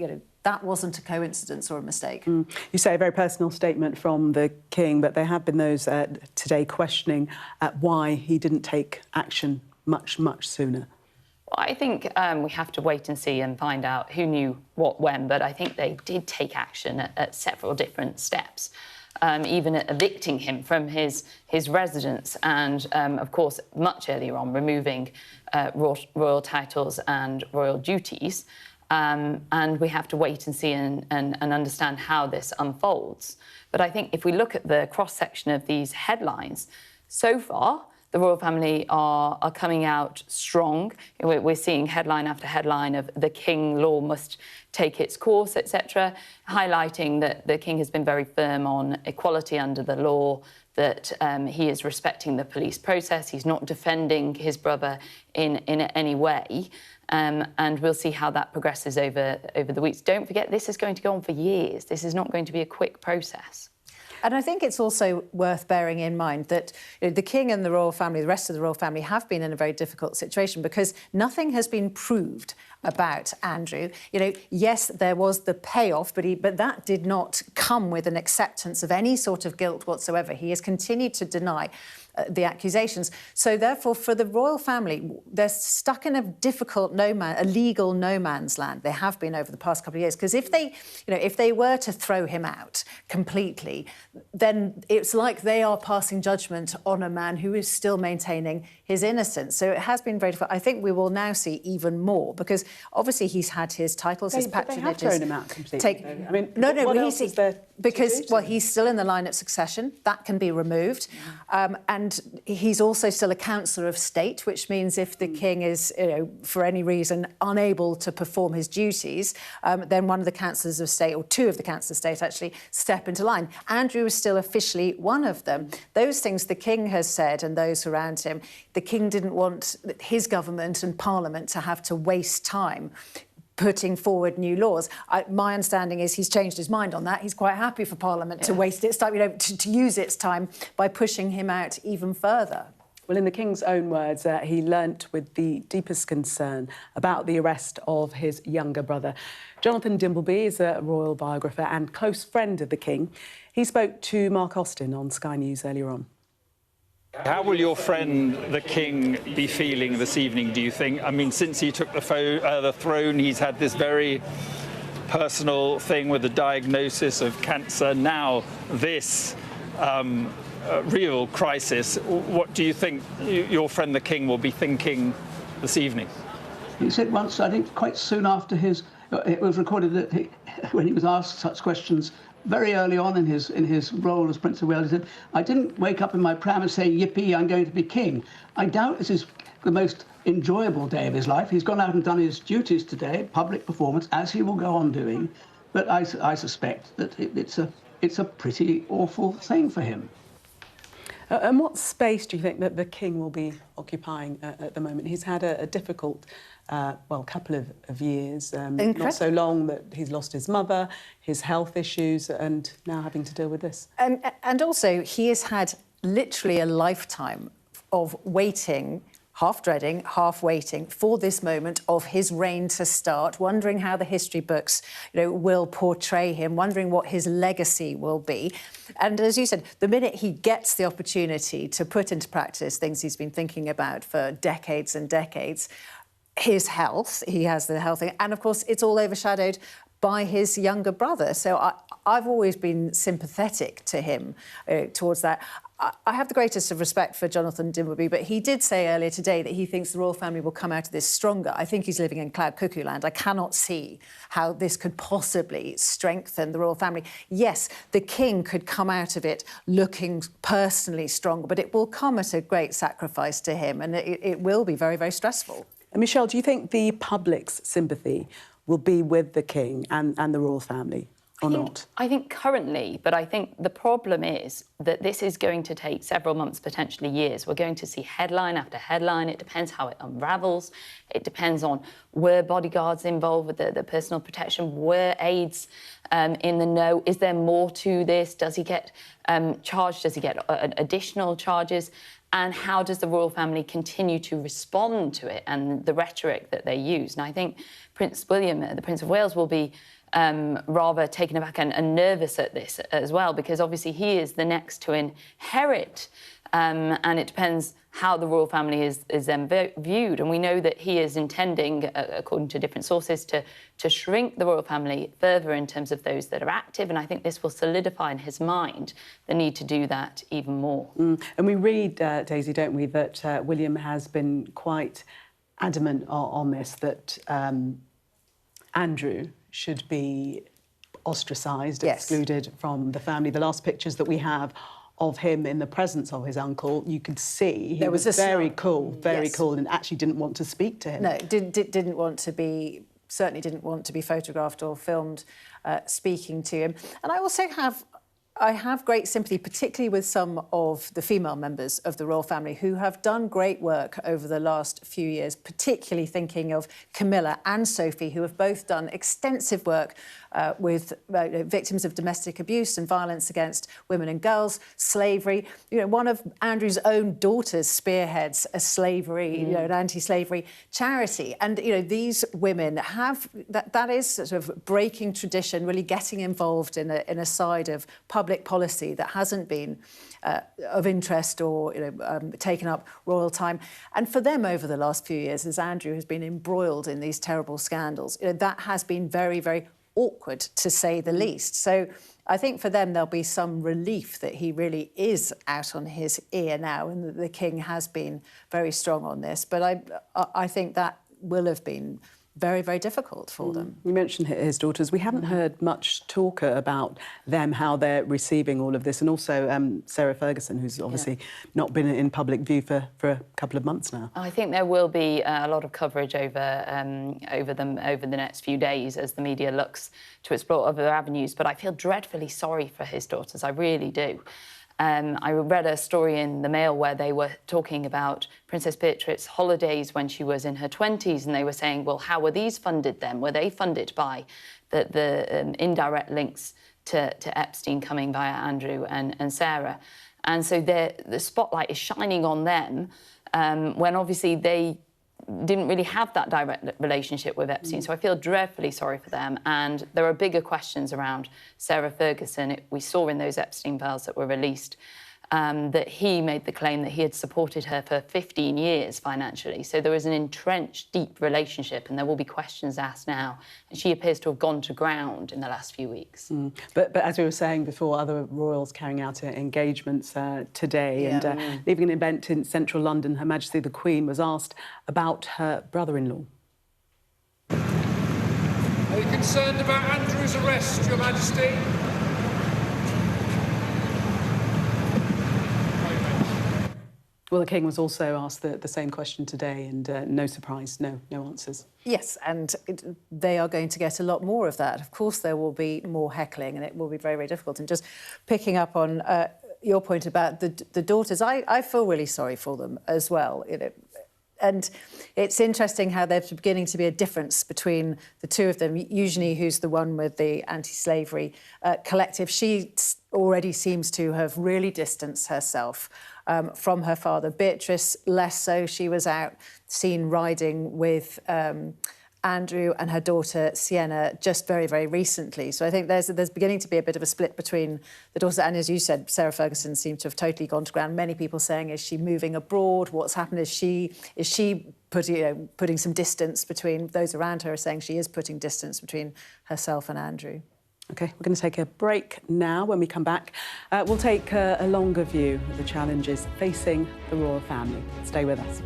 Speaker 4: that wasn't a coincidence or a mistake.
Speaker 1: You say a very personal statement from the King, but there have been those today questioning why he didn't take action much sooner.
Speaker 3: Well, I think we have to wait and see and find out who knew what when, but I think they did take action at several different steps, even at evicting him from his residence and, of course, much earlier on, removing royal titles and royal duties. And we have to wait and see and understand how this unfolds. But I think if we look at the cross-section of these headlines, so far, the royal family are coming out strong. We're seeing headline after headline of the King law must take its course, etc., highlighting that the King has been very firm on equality under the law, that he is respecting the police process, he's not defending his brother in any way. And we'll see how that progresses over the weeks. Don't forget, this is going to go on for years. This is not going to be a quick process.
Speaker 4: And I think it's also worth bearing in mind that the King and the royal family, the rest of the royal family, have been in a very difficult situation because nothing has been proved about Andrew. Yes, there was the payoff, but that did not come with an acceptance of any sort of guilt whatsoever. He has continued to deny the accusations. So therefore, for the royal family, they're stuck in a difficult a legal no man's land. They have been over the past couple of years, because if they were to throw him out completely, then it's like they are passing judgment on a man who is still maintaining his innocence. So it has been very difficult. I think we will now see even more, because obviously he's had his titles, his patronages.
Speaker 1: They have thrown him out completely.
Speaker 4: I mean, he's still in the line of succession. That can be removed. And he's also still a councillor of state, which means if the King is, for any reason, unable to perform his duties, then one of the councillors of state, or two of the councillors of state, actually step into line. Andrew is still officially one of them. Those things the King has said, and those around him, the King didn't want his government and Parliament to have to waste time putting forward new laws. My understanding is he's changed his mind on that. He's quite happy for Parliament to waste its time, to use its time by pushing him out even further.
Speaker 1: Well, in the King's own words, he learnt with the deepest concern about the arrest of his younger brother. Jonathan Dimbleby is a royal biographer and close friend of the King. He spoke to Mark Austin on Sky News earlier on.
Speaker 10: How will your friend, the King, be feeling this evening, do you think? I mean, since he took the throne, he's had this very personal thing with the diagnosis of cancer. Now, this real crisis. What do you think your friend, the King, will be thinking this evening?
Speaker 20: He said once, I think quite soon after it was recorded that when he was asked such questions, very early on in his role as Prince of Wales, he said, "I didn't wake up in my pram and say, yippee, I'm going to be king." I doubt this is the most enjoyable day of his life. He's gone out and done his duties today, public performance, as he will go on doing. But I suspect that it's a pretty awful thing for him.
Speaker 1: And what space do you think that the King will be occupying at the moment? He's had a difficult, couple of years. Not so long that he's lost his mother, his health issues, and now having to deal with this.
Speaker 4: And also, he has had literally a lifetime of waiting, half dreading, half waiting for this moment of his reign to start, wondering how the history books, will portray him, wondering what his legacy will be. And as you said, the minute he gets the opportunity to put into practice things he's been thinking about for decades and decades, his health, he has the health thing, and of course it's all overshadowed by his younger brother. So I've always been sympathetic to him towards that. I have the greatest of respect for Jonathan Dimbleby, but he did say earlier today that he thinks the royal family will come out of this stronger. I think he's living in cloud cuckoo land. I cannot see how this could possibly strengthen the royal family. Yes, the King could come out of it looking personally stronger, but it will come at a great sacrifice to him, and it will be very, very stressful.
Speaker 1: And Michelle, do you think the public's sympathy will be with the King and the royal family? or not?
Speaker 3: I think currently, but I think the problem is that this is going to take several months, potentially years. We're going to see headline after headline. It depends how it unravels. It depends on were bodyguards involved with the personal protection, were aides in the know. Is there more to this? Does he get charged? Does he get additional charges? And how does the royal family continue to respond to it and the rhetoric that they use? And I think Prince William, the Prince of Wales, will be rather taken aback and nervous at this as well, because obviously he is the next to inherit, and it depends how the royal family is then viewed. And we know that he is intending, according to different sources, to shrink the royal family further in terms of those that are active. And I think this will solidify in his mind the need to do that even more.
Speaker 1: And we read, Daisy, don't we, that William has been quite adamant on this, that Andrew should be ostracised, excluded from the family. The last pictures that we have of him in the presence of his uncle, you could see he was very cool, and actually didn't want to speak to him.
Speaker 4: No, didn't want to be, certainly didn't want to be photographed or filmed speaking to him. And I have great sympathy, particularly with some of the female members of the royal family who have done great work over the last few years, particularly thinking of Camilla and Sophie, who have both done extensive work with victims of domestic abuse and violence against women and girls, slavery. You know, one of Andrew's own daughters spearheads a slavery, an anti-slavery charity. And, you know, these women have, that is sort of breaking tradition, really getting involved in a side of public policy that hasn't been of interest or taken up royal time. And for them over the last few years, as Andrew has been embroiled in these terrible scandals, that has been very, very awkward, to say the least. So I think for them there'll be some relief that he really is out on his ear now and that the king has been very strong on this. But I think that will have been very, very difficult for them.
Speaker 1: You mentioned his daughters. We haven't heard much talk about them, how they're receiving all of this, and also Sarah Ferguson, who's obviously not been in public view for a couple of months now.
Speaker 3: I think there will be a lot of coverage over them over the next few days as the media looks to explore other avenues, but I feel dreadfully sorry for his daughters, I really do. I read a story in the Mail where they were talking about Princess Beatrice's holidays when she was in her 20s, and they were saying, well, how were these funded then? Were they funded by the indirect links to Epstein coming via Andrew and Sarah? And so the spotlight is shining on them when obviously they didn't really have that direct relationship with Epstein. So I feel dreadfully sorry for them. And there are bigger questions around Sarah Ferguson. We saw in those Epstein files that were released that he made the claim that he had supported her for 15 years financially. So there was an entrenched, deep relationship, and there will be questions asked now. And she appears to have gone to ground in the last few weeks.
Speaker 1: But as we were saying before, other royals carrying out engagements today, and leaving an event in central London, Her Majesty the Queen was asked about her brother-in-law.
Speaker 21: Are you concerned about Andrew's arrest, Your Majesty?
Speaker 1: Well, the King was also asked the same question today, and no surprise, no answers.
Speaker 4: Yes, and they are going to get a lot more of that. Of course, there will be more heckling, and it will be very, very difficult. And just picking up on your point about the daughters, I feel really sorry for them as well. And it's interesting how there's beginning to be a difference between the two of them. Eugenie, who's the one with the anti-slavery collective, she already seems to have really distanced herself from her father. Beatrice, less so. She was out seen riding with Andrew and her daughter Sienna just very, very recently. So I think there's beginning to be a bit of a split between the daughters. And as you said, Sarah Ferguson seemed to have totally gone to ground. Many people saying, is she moving abroad? What's happened? Is she putting some distance between those around her? Are saying she is putting distance between herself and Andrew.
Speaker 1: OK, we're going to take a break now. When we come back, we'll take a longer view of the challenges facing the royal family. Stay with us.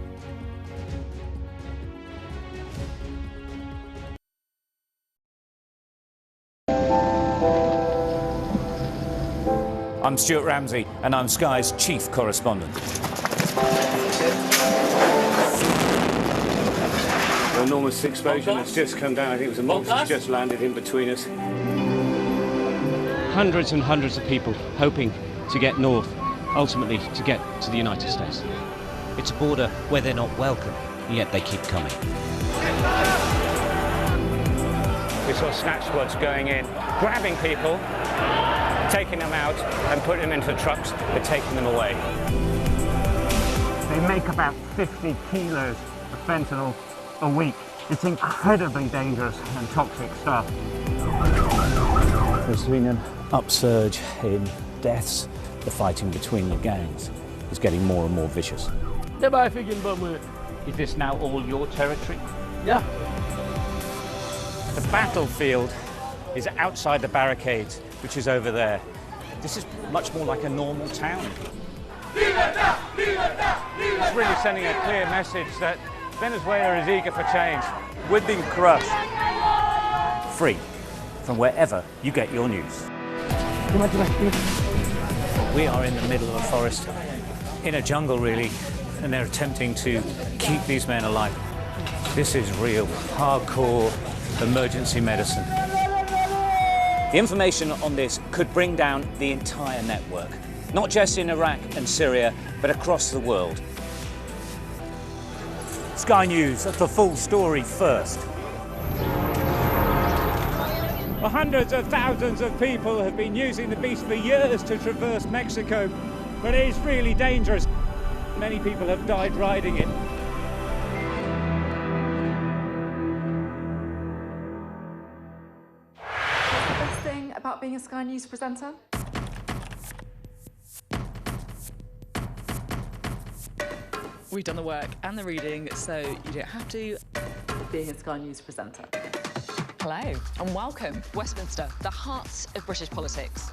Speaker 22: I'm Stuart Ramsey, and I'm Sky's chief correspondent.
Speaker 23: An enormous explosion has just come down. I think it was a monster that's just landed in between us.
Speaker 5: hundreds and hundreds of people hoping to get north, ultimately to get to the United States.
Speaker 22: It's a border where they're not welcome, yet they keep coming.
Speaker 5: We saw snatch squads going in, grabbing people, taking them out and putting them into trucks and taking them away.
Speaker 6: They make about 50 kilos of fentanyl a week. It's incredibly dangerous and toxic stuff.
Speaker 22: There's been an upsurge in deaths. The fighting between the gangs is getting more and more vicious.
Speaker 5: Is this now all your territory?
Speaker 6: Yeah.
Speaker 22: The battlefield is outside the barricades, which is over there. This is much more like a normal town.
Speaker 5: It's really sending a clear message that Venezuela is eager for change.
Speaker 22: We've been crushed. Free from wherever you get your news. We are in the middle of a forest, in a jungle really, and they're attempting to keep these men alive. This is real, hardcore emergency medicine. The information on this could bring down the entire network, not just in Iraq and Syria, but across the world. Sky News, the full story first.
Speaker 5: Well, hundreds of thousands of people have been using the beast for years to traverse Mexico, but it is really dangerous. Many people have died riding it.
Speaker 23: What's the best thing about being a Sky News presenter?
Speaker 24: We've done the work and the reading, so you don't have to.
Speaker 23: Being a Sky News presenter.
Speaker 24: Hello and welcome. Westminster, the heart of British politics.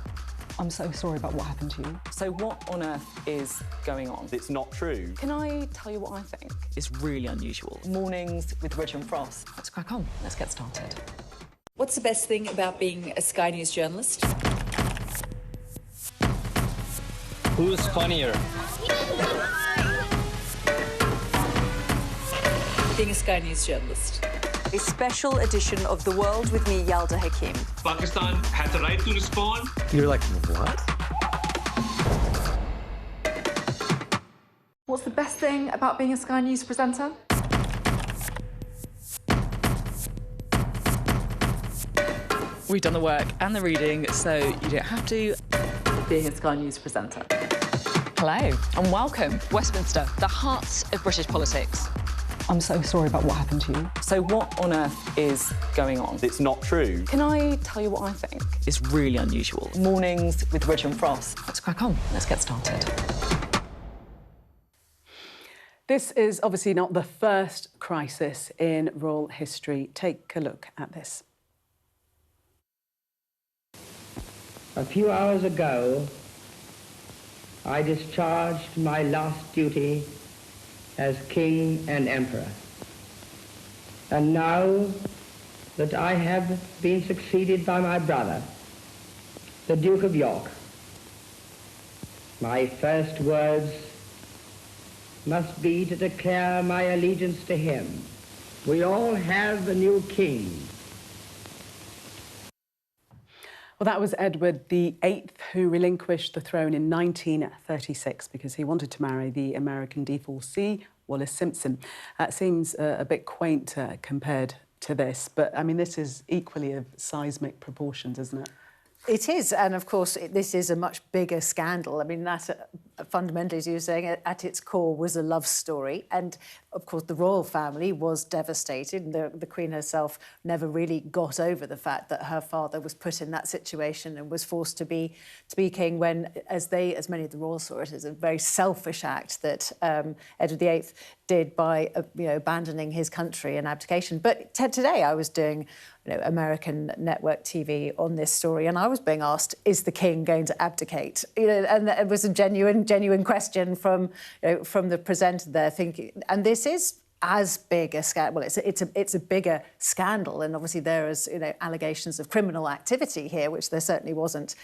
Speaker 17: I'm so sorry about what happened to you.
Speaker 24: So what on earth is going on?
Speaker 25: It's not true.
Speaker 24: Can I tell you what I think? It's really unusual. Mornings with Richard and Frost. Let's crack on. Let's get started.
Speaker 26: What's the best thing about being a Sky News journalist?
Speaker 5: Who's funnier?
Speaker 26: Being a Sky News journalist. A special edition of The World with me, Yalda Hakim.
Speaker 21: Pakistan has the right to respond.
Speaker 25: You're like, what?
Speaker 23: What's the best thing about being a Sky News presenter?
Speaker 24: We've done the work and the reading, so you don't have to.
Speaker 23: Being a Sky News presenter.
Speaker 24: Hello and welcome. Westminster, the heart of British politics.
Speaker 17: I'm so sorry about what happened to you.
Speaker 24: So what on earth is going on?
Speaker 25: It's not true.
Speaker 24: Can I tell you what I think? It's really unusual. Mornings with Richard and Frost. Let's crack on. Let's get started.
Speaker 1: This is obviously not the first crisis in royal history. Take a look at this.
Speaker 27: A few hours ago, I discharged my last duty as King and Emperor. And now that I have been succeeded by my brother, the Duke of York, my first words must be to declare my allegiance to him. We all have a new king.
Speaker 1: Well, that was Edward VIII, who relinquished the throne in 1936 because he wanted to marry the American divorcee, Wallis Simpson. Seems a bit quaint compared to this, but, I mean, this is equally of seismic proportions, isn't it?
Speaker 4: It is, and of course, this is a much bigger scandal. I mean, that fundamentally, as you were saying, at its core was a love story. And, of course, the royal family was devastated. The Queen herself never really got over the fact that her father was put in that situation and was forced to be king when, as many of the royals saw it, as a very selfish act that Edward VIII did by abandoning his country and abdication. But today I was doing American network TV on this story, and I was being asked, is the king going to abdicate? And it was a genuine question from the presenter there, thinking, and this is as big a scandal. Well, it's a bigger scandal, and obviously there is allegations of criminal activity here, which there certainly wasn't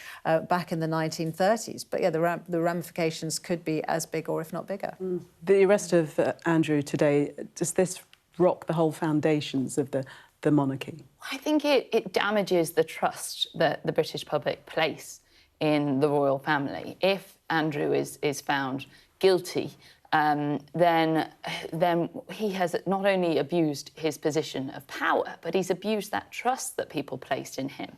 Speaker 4: back in the 1930s. But yeah, the ramifications could be as big, or if not bigger.
Speaker 1: The arrest of Andrew today, does this rock the whole foundations of the the monarchy?
Speaker 3: I think it damages the trust that the British public place in the royal family. If Andrew is found guilty, then he has not only abused his position of power, but he's abused that trust that people placed in him.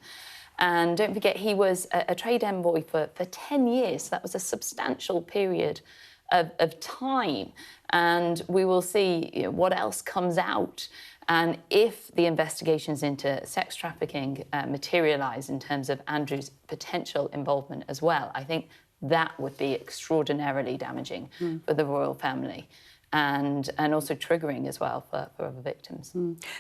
Speaker 3: And don't forget, he was a trade envoy for 10 years. So that was a substantial period of time. And we will see what else comes out. And if the investigations into sex trafficking materialise in terms of Andrew's potential involvement as well, I think that would be extraordinarily damaging for the royal family and also triggering as well for other victims.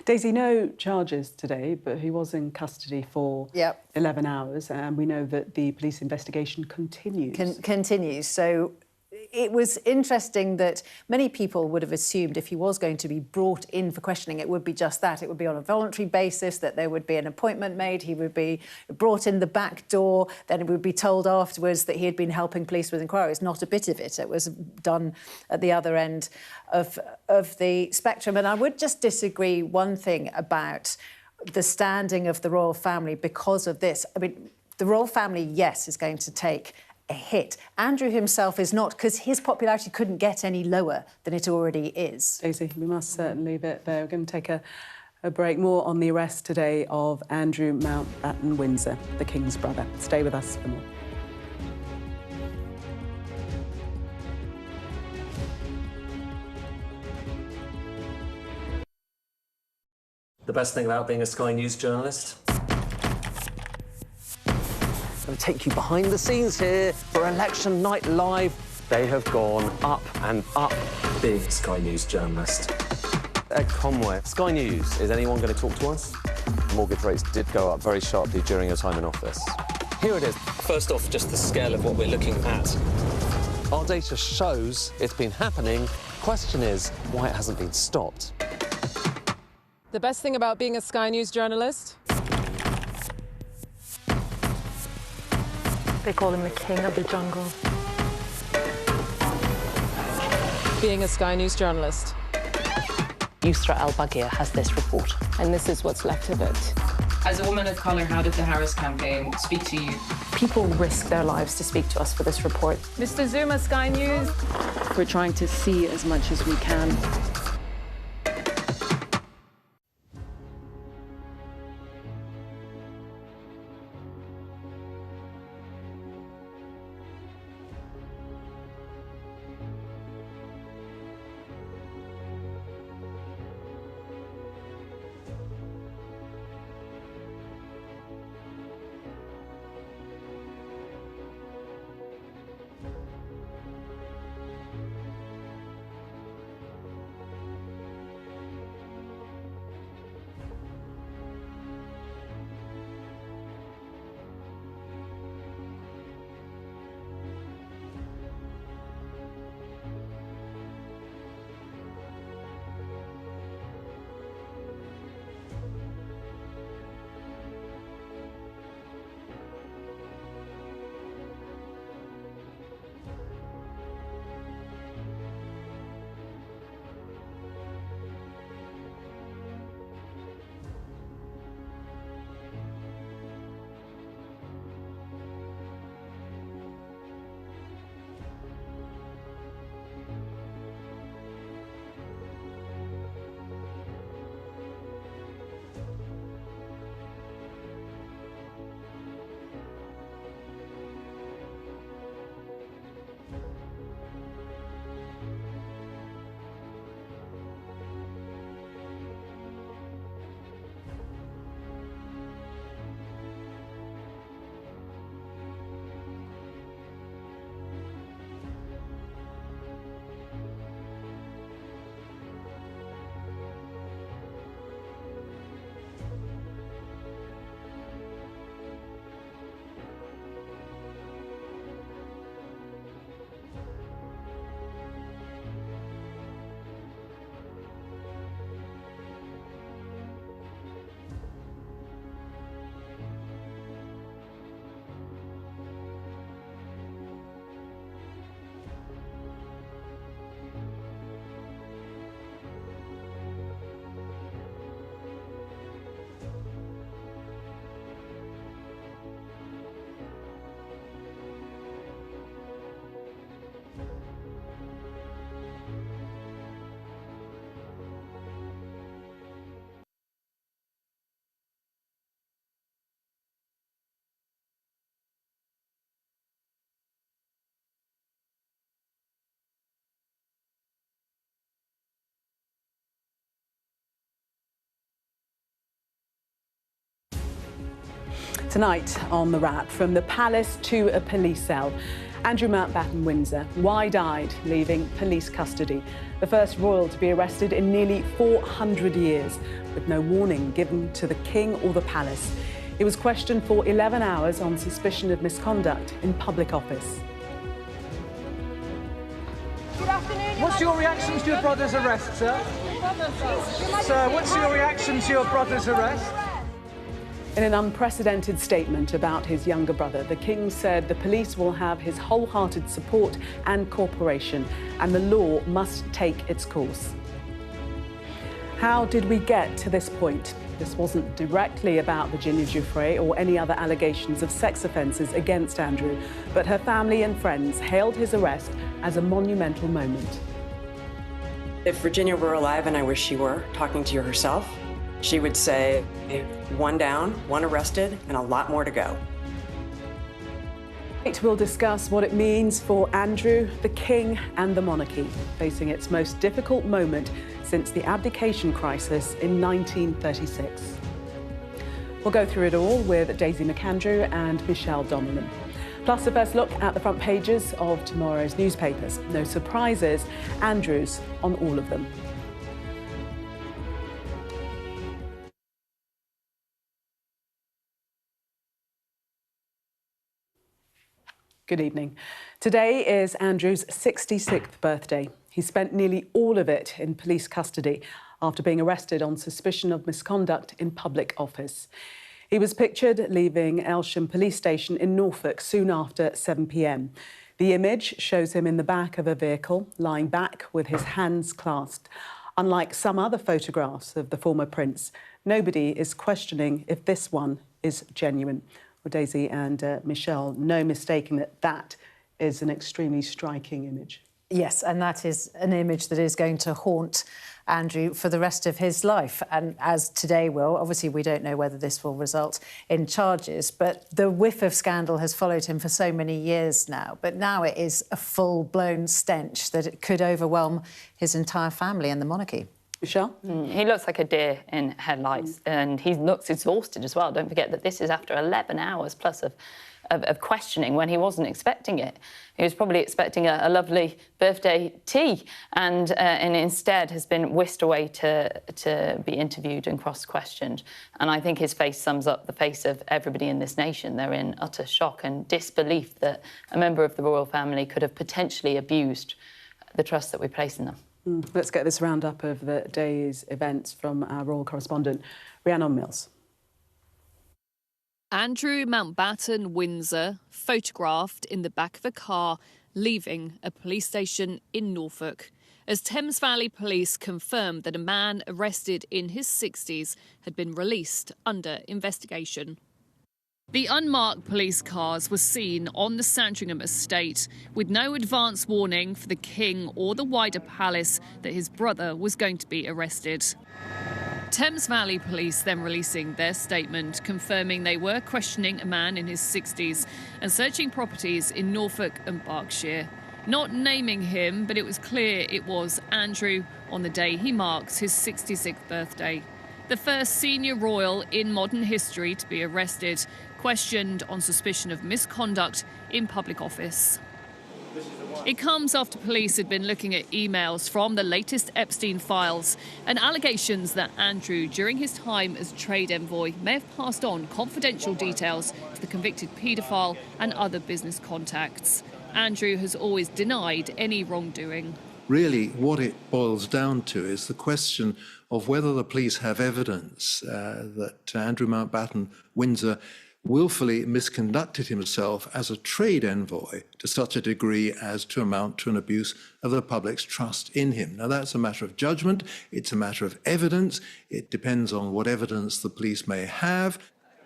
Speaker 1: Daisy, no charges today, but he was in custody for 11 hours, and we know that the police investigation continues.
Speaker 4: Continues. So it was interesting that many people would have assumed if he was going to be brought in for questioning, it would be just that. It would be on a voluntary basis, that there would be an appointment made, he would be brought in the back door, then it would be told afterwards that he had been helping police with inquiries. Not a bit of it. It was done at the other end of the spectrum. And I would just disagree one thing about the standing of the royal family because of this. I mean, the royal family, yes, is going to take a hit. Andrew himself is not, because his popularity couldn't get any lower than it already is.
Speaker 1: Daisy, we must certainly leave it there. We're going to take a break. More on the arrest today of Andrew Mountbatten Windsor, the King's brother. Stay with us for more.
Speaker 2: The best thing about being a Sky News journalist?
Speaker 25: I'm going to take you behind the scenes here for Election Night Live. They have gone up and up.
Speaker 2: Being a Sky News journalist.
Speaker 25: Ed Conway, Sky News, is anyone going to talk to us? Mortgage rates did go up very sharply during your time in office. Here it is.
Speaker 2: First off, just the scale of what we're looking at.
Speaker 25: Our data shows it's been happening. Question is, why it hasn't been stopped.
Speaker 16: The best thing about being a Sky News journalist?
Speaker 23: They call him the king of the jungle.
Speaker 16: Being a Sky News journalist.
Speaker 18: Giuffre has this report.
Speaker 16: And this is what's left of it.
Speaker 19: As a woman of colour, how did the Harris campaign speak to you?
Speaker 23: People risk their lives to speak to us for this report.
Speaker 16: Mr. Zuma, Sky News.
Speaker 17: We're trying to see as much as we can.
Speaker 1: Tonight on The Wrap, from the palace to a police cell, Andrew Mountbatten Windsor, wide-eyed, leaving police custody. The first royal to be arrested in nearly 400 years, with no warning given to the king or the palace. He was questioned for 11 hours on suspicion of misconduct in public office.
Speaker 8: Good afternoon. What's your reaction to your brother's arrest, sir? Sir, what's your reaction to your brother's arrest?
Speaker 1: In an unprecedented statement about his younger brother, the King said the police will have his wholehearted support and cooperation, and the law must take its course. How did we get to this point? This wasn't directly about Virginia Giuffre or any other allegations of sex offences against Andrew, but her family and friends hailed his arrest as a monumental moment.
Speaker 9: If Virginia were alive, and I wish she were, talking to you herself, she would say, one down, one arrested, and a lot more to go.
Speaker 1: We'll discuss what it means for Andrew, the King, and the monarchy, facing its most difficult moment since the abdication crisis in 1936. We'll go through it all with Daisy McAndrew and Michelle Donelan. Plus, a first look at the front pages of tomorrow's newspapers. No surprises, Andrew's on all of them. Good evening. Today is Andrew's 66th birthday. He spent nearly all of it in police custody after being arrested on suspicion of misconduct in public office. He was pictured leaving Elsham Police Station in Norfolk soon after 7 p.m. The image shows him in the back of a vehicle, lying back with his hands clasped. Unlike some other photographs of the former prince, nobody is questioning if this one is genuine. Well, Daisy and Michelle, no mistaking that that is an extremely striking image.
Speaker 4: Yes, and that is an image that is going to haunt Andrew for the rest of his life. And as today will, obviously we don't know whether this will result in charges, but the whiff of scandal has followed him for so many years now. But now it is a full-blown stench that it could overwhelm his entire family and the monarchy.
Speaker 1: Michelle?
Speaker 3: He looks like a deer in headlights, and he looks exhausted as well. Don't forget that this is after 11 hours plus of questioning when he wasn't expecting it. He was probably expecting a lovely birthday tea, and instead has been whisked away to be interviewed and cross-questioned. And I think his face sums up the face of everybody in this nation. They're in utter shock and disbelief that a member of the royal family could have potentially abused the trust that we place in them.
Speaker 1: Let's get this roundup of the day's events from our royal correspondent, Rhiannon Mills.
Speaker 11: Andrew Mountbatten Windsor, photographed in the back of a car leaving a police station in Norfolk, as Thames Valley Police confirmed that a man arrested in his 60s had been released under investigation. The unmarked police cars were seen on the Sandringham estate with no advance warning for the King or the wider palace that his brother was going to be arrested. Thames Valley Police then releasing their statement confirming they were questioning a man in his 60s and searching properties in Norfolk and Berkshire. Not naming him, but it was clear it was Andrew on the day he marks his 66th birthday. The first senior royal in modern history to be arrested, questioned on suspicion of misconduct in public office. It comes after police had been looking at emails from the latest Epstein files and allegations that Andrew, during his time as trade envoy, may have passed on confidential details to the convicted paedophile and other business contacts. Andrew has always denied any wrongdoing.
Speaker 12: Really, what it boils down to is the question of whether the police have evidence that Andrew Mountbatten Windsor willfully misconducted himself as a trade envoy to such a degree as to amount to an abuse of the public's trust in him. Now, that's a matter of judgment. It's a matter of evidence. It depends on what evidence the police may have.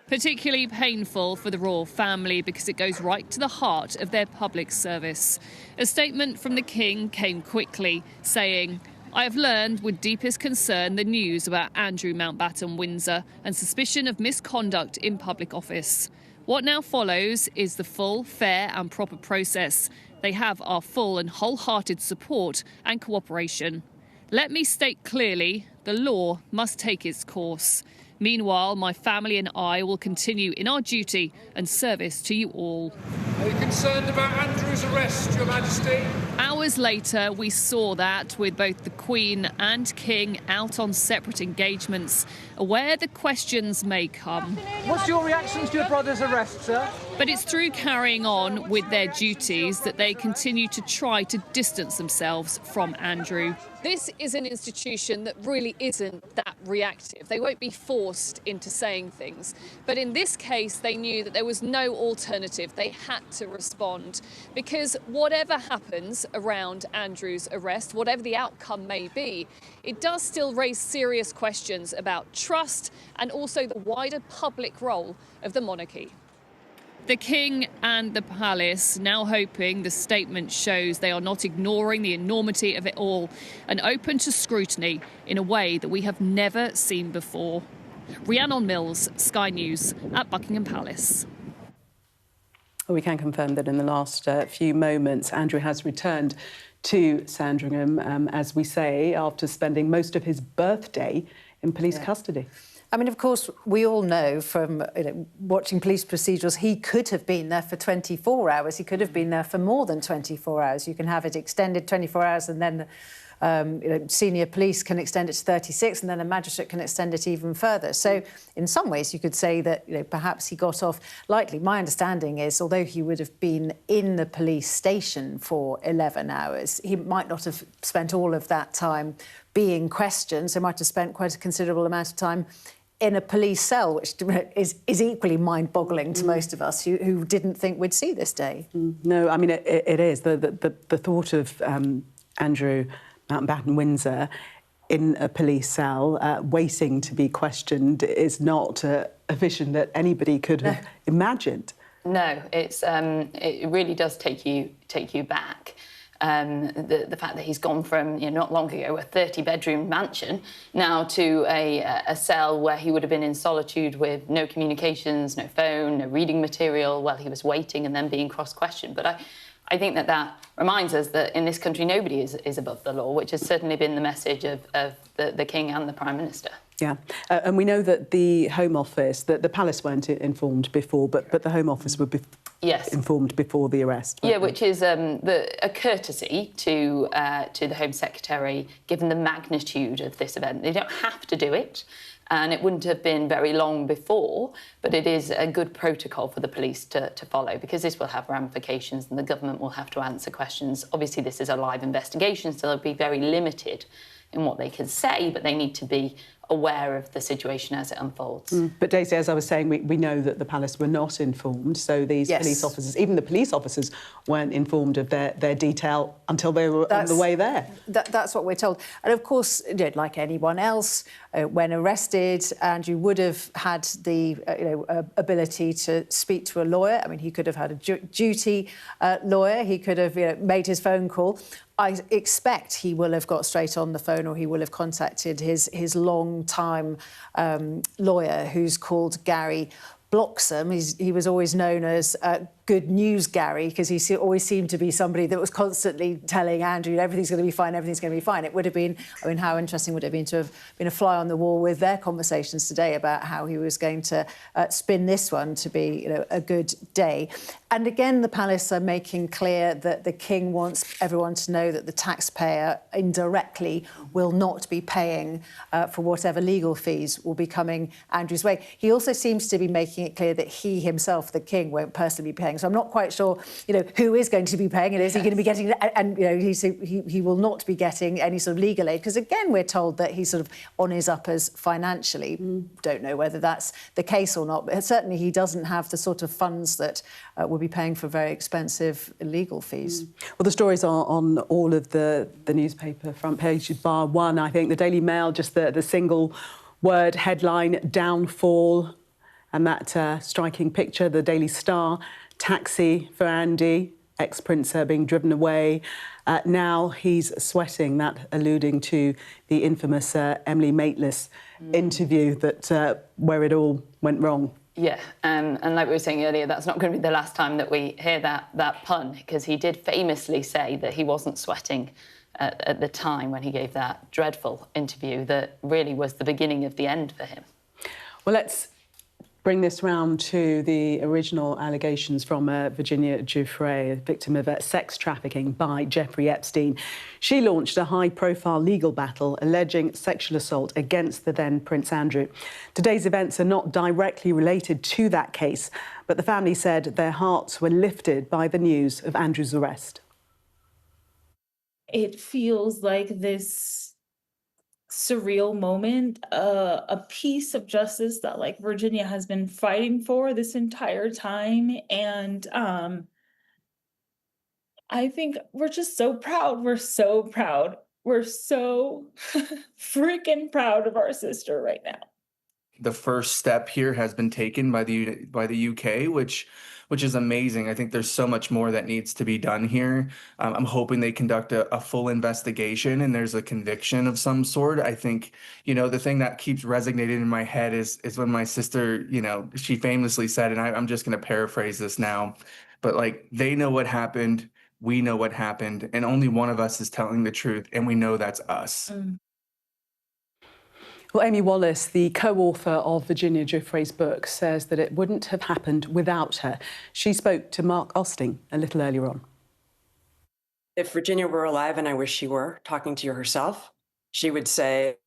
Speaker 11: Particularly painful for the royal family because it goes right to the heart of their public service. A statement from the King came quickly, saying, "I have learned with deepest concern the news about Andrew Mountbatten Windsor and suspicion of misconduct in public office. What now follows is the full, fair and proper process. They have our full and wholehearted support and cooperation. Let me state clearly, the law must take its course. Meanwhile, my family and I will continue in our duty and service to you all.
Speaker 21: Are you concerned about Andrew's arrest, Your Majesty?
Speaker 11: Hours later, we saw that with both the Queen and King out on separate engagements, aware the questions may come.
Speaker 8: What's your reaction to your brother's arrest, sir?
Speaker 11: But it's through carrying on with their duties that they continue to try to distance themselves from Andrew. This is an institution that really isn't that reactive. They won't be forced into saying things. But in this case, they knew that there was no alternative. They had to respond. Because whatever happens around Andrew's arrest, whatever the outcome may be, it does still raise serious questions about trust and also the wider public role of the monarchy. The King and the Palace now hoping the statement shows they are not ignoring the enormity of it all and open to scrutiny in a way that we have never seen before. Rhiannon Mills, Sky News at Buckingham Palace.
Speaker 1: We can confirm that in the last few moments, Andrew has returned to Sandringham, as we say, after spending most of his birthday in police custody.
Speaker 4: I mean, of course, we all know from watching police procedurals, he could have been there for 24 hours. He could have been there for more than 24 hours. You can have it extended 24 hours and then senior police can extend it to 36 and then a magistrate can extend it even further. So in some ways, you could say that perhaps he got off lightly. My understanding is, although he would have been in the police station for 11 hours, he might not have spent all of that time being questioned. So he might have spent quite a considerable amount of time in a police cell, which is equally mind-boggling to most of us who didn't think we'd see this day.
Speaker 1: No, I mean, it is. The thought of Andrew Mountbatten Windsor in a police cell waiting to be questioned is not a vision that anybody could have imagined.
Speaker 3: No, it really does take you back. The fact that he's gone from, not long ago, a 30-bedroom mansion now to a cell where he would have been in solitude with no communications, no phone, no reading material while he was waiting and then being cross-questioned. But I think that reminds us that in this country nobody is above the law, which has certainly been the message of the King and the Prime Minister.
Speaker 1: Yeah, and we know that the Home Office, that the Palace weren't informed before, but the Home Office were informed before the arrest.
Speaker 3: Yeah, which is a courtesy to the Home Secretary, given the magnitude of this event. They don't have to do it, and it wouldn't have been very long before, but it is a good protocol for the police to follow, because this will have ramifications and the government will have to answer questions. Obviously, this is a live investigation, so they'll be very limited in what they can say, but they need to be aware of the situation as it unfolds.
Speaker 1: But Daisy, as I was saying, we know that the Palace were not informed, so these police officers, even the police officers, weren't informed of their detail until they were on the way there.
Speaker 4: That's what we're told. And of course, like anyone else, when arrested, Andrew would have had the ability to speak to a lawyer. I mean, he could have had a duty lawyer. He could have made his phone call. I expect he will have got straight on the phone, or he will have contacted his long-time lawyer, who's called Gary Bloxham. He was always known as Good News Gary, because he always seemed to be somebody that was constantly telling Andrew everything's going to be fine, everything's going to be fine. It would have been, I mean, how interesting would it have been to have been a fly on the wall with their conversations today about how he was going to spin this one to be a good day. And again, the Palace are making clear that the King wants everyone to know that the taxpayer indirectly will not be paying for whatever legal fees will be coming Andrew's way. He also seems to be making it clear that he himself, the King, won't personally be paying. So I'm not quite sure, who is going to be paying it. Is he going to be getting, and he will not be getting any sort of legal aid, because again we're told that he's sort of on his uppers financially. Don't know whether that's the case or not, but certainly he doesn't have the sort of funds that will be paying for very expensive legal fees.
Speaker 1: Well, the stories are on all of the newspaper front pages, bar one. I think the Daily Mail, just the single word headline, downfall, and that striking picture. The Daily Star, taxi for Andy, ex-Prince being driven away. Now he's sweating, that alluding to the infamous Emily Maitlis interview that where it all went wrong.
Speaker 3: Yeah, and like we were saying earlier, that's not going to be the last time that we hear that pun, because he did famously say that he wasn't sweating at the time when he gave that dreadful interview that really was the beginning of the end for him.
Speaker 1: Well, let's bring this round to the original allegations from Virginia Giuffre, a victim of sex trafficking by Jeffrey Epstein. She launched a high-profile legal battle alleging sexual assault against the then Prince Andrew. Today's events are not directly related to that case, but the family said their hearts were lifted by the news of Andrew's arrest.
Speaker 6: It feels like this surreal moment, a piece of justice that like Virginia has been fighting for this entire time. And I think we're just so proud. We're so proud. We're so freaking proud of our sister right now.
Speaker 7: The first step here has been taken by the UK, which is amazing. I think there's so much more that needs to be done here. I'm hoping they conduct a full investigation and there's a conviction of some sort. I think, you know, the thing that keeps resonating in my head is when my sister, you know, she famously said, and I'm just going to paraphrase this now, but like, they know what happened, we know what happened, and only one of us is telling the truth, and we know that's us.
Speaker 1: Well, Amy Wallace, the co-author of Virginia Giuffre's book, says that it wouldn't have happened without her. She spoke to Mark Osting a little earlier on.
Speaker 9: If Virginia were alive, and I wish she were, talking to you herself, she would say,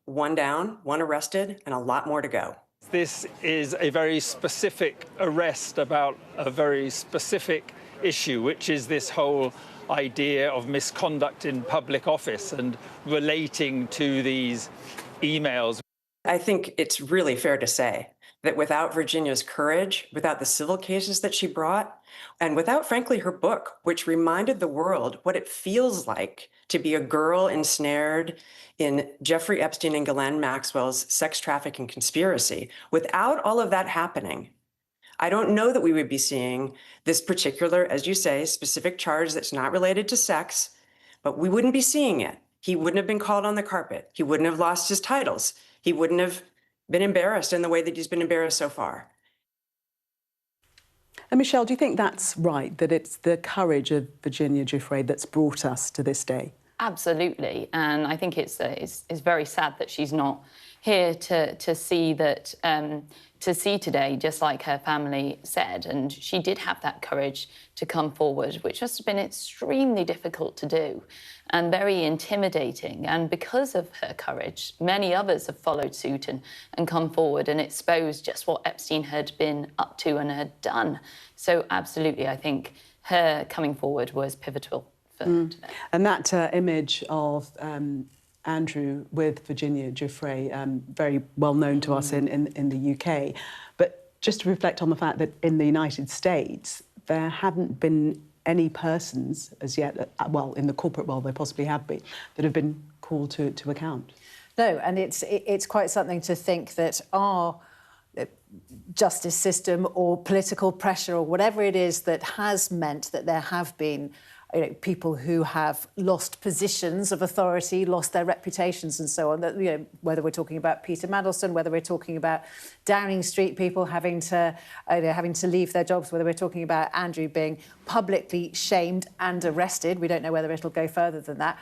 Speaker 9: 1 down, 1 arrested, and a lot more to go.
Speaker 10: This is a very specific arrest about a very specific issue, which is this whole idea of misconduct in public office and relating to these emails.
Speaker 9: I think it's really fair to say that without Virginia's courage, without the civil cases that she brought, and without, frankly, her book, which reminded the world what it feels like to be a girl ensnared in Jeffrey Epstein and Ghislaine Maxwell's sex trafficking conspiracy, without all of that happening, I don't know that we would be seeing this particular, as you say, specific charge that's not related to sex, but we wouldn't be seeing it. He wouldn't have been called on the carpet. He wouldn't have lost his titles. He wouldn't have been embarrassed in the way that he's been embarrassed so far.
Speaker 1: And Michelle, do you think that's right, that it's the courage of Virginia Giuffre that's brought us to this day?
Speaker 3: Absolutely, and I think it's very sad that she's not here to see that to see today, just like her family said. And she did have that courage to come forward, which must have been extremely difficult to do and very intimidating. And because of her courage, many others have followed suit and come forward and exposed just what Epstein had been up to and had done. So absolutely, I think her coming forward was pivotal for today.
Speaker 1: And that image of Andrew with Virginia Giuffre, very well known to us in the UK. But just to reflect on the fact that in the United States, there haven't been any persons as yet, well, in the corporate world there possibly have been, that have been called to account.
Speaker 4: No, and it's quite something to think that our justice system or political pressure or whatever it is that has meant that there have been people who have lost positions of authority, lost their reputations and so on, that, you know, whether we're talking about Peter Mandelson, whether we're talking about Downing Street people having to leave their jobs, whether we're talking about Andrew being publicly shamed and arrested. We don't know whether it'll go further than that.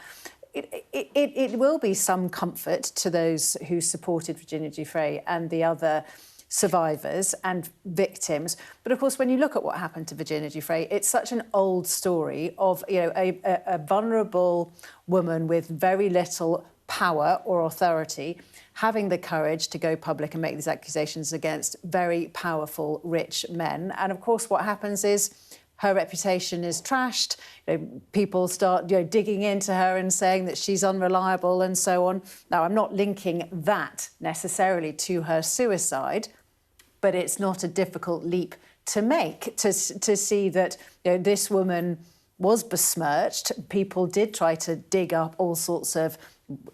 Speaker 4: It will be some comfort to those who supported Virginia Giuffre and the other survivors and victims. But of course, when you look at what happened to Virginia Giuffre, it's such an old story of, you know, a vulnerable woman with very little power or authority having the courage to go public and make these accusations against very powerful, rich men. And of course, what happens is her reputation is trashed. You know, people start, you know, digging into her and saying that she's unreliable and so on. Now, I'm not linking that necessarily to her suicide, but it's not a difficult leap to make to see that, you know, this woman was besmirched. People did try to dig up all sorts of,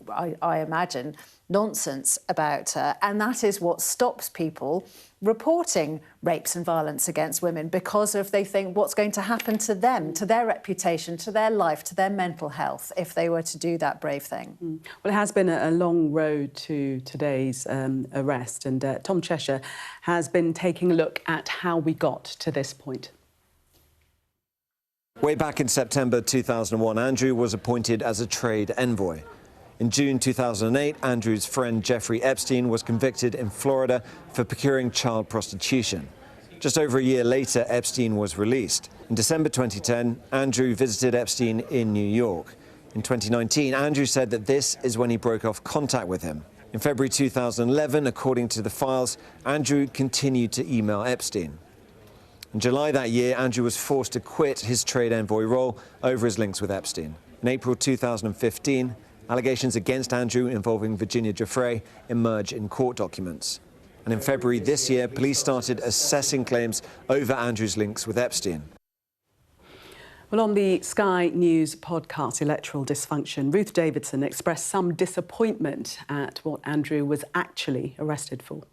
Speaker 4: I imagine, nonsense about her. And that is what stops people reporting rapes and violence against women, because of they think what's going to happen to them, to their reputation, to their life, to their mental health, if they were to do that brave thing.
Speaker 1: Well, it has been a long road to today's arrest, and Tom Cheshire has been taking a look at how we got to this point.
Speaker 13: Way back in September 2001, Andrew was appointed as a trade envoy.
Speaker 5: In June 2008, Andrew's friend Jeffrey Epstein was convicted in Florida for procuring child prostitution. Just over a year later, Epstein was released. In December 2010, Andrew visited Epstein in New York. In 2019, Andrew said that this is when he broke off contact with him. In February 2011, according to the files, Andrew continued to email Epstein. In July that year, Andrew was forced to quit his trade envoy role over his links with Epstein. In April 2015, allegations against Andrew involving Virginia Giuffre emerged in court documents. And in February this year, police started assessing claims over Andrew's links with Epstein.
Speaker 1: Well, on the Sky News podcast, Electoral Dysfunction, Ruth Davidson expressed some disappointment at what Andrew was actually arrested for.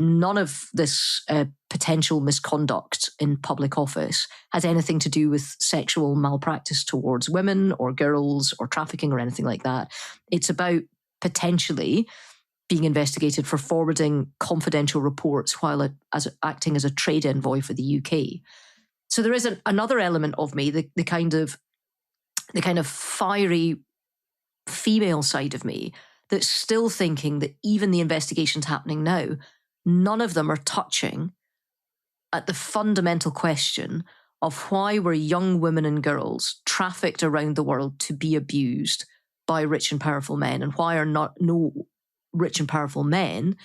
Speaker 13: None of this potential misconduct in public office has anything to do with sexual malpractice towards women or girls or trafficking or anything like that. It's about potentially being investigated for forwarding confidential reports while acting as a trade envoy for the UK. So there is another element of me, the kind of fiery female side of me, that's still thinking that even the investigations happening now, none of them are touching at the fundamental question of why were young women and girls trafficked around the world to be abused by rich and powerful men, and why are no rich and powerful men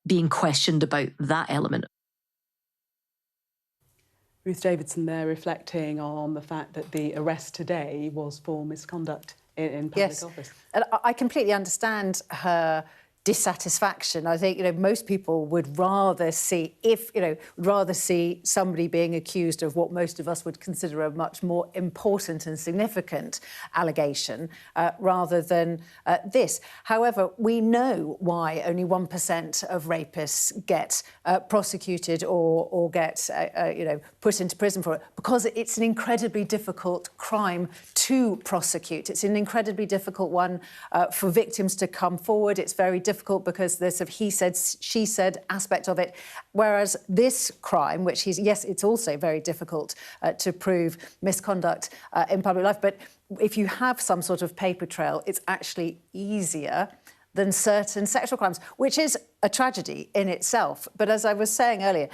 Speaker 13: being questioned about that element.
Speaker 1: Ruth Davidson there reflecting on the fact that the arrest today was for misconduct in public office.
Speaker 4: And I completely understand her dissatisfaction. I think, most people would rather see, somebody being accused of what most of us would consider a much more important and significant allegation rather than this. However, we know why only 1% of rapists get prosecuted or get, put into prison for it, because it's an incredibly difficult crime to prosecute. It's an incredibly difficult one for victims to come forward. It's very difficult because there's a he said, she said aspect of it. Whereas this crime, which it's also very difficult to prove misconduct in public life. But if you have some sort of paper trail, it's actually easier than certain sexual crimes, which is a tragedy in itself. But as I was saying earlier,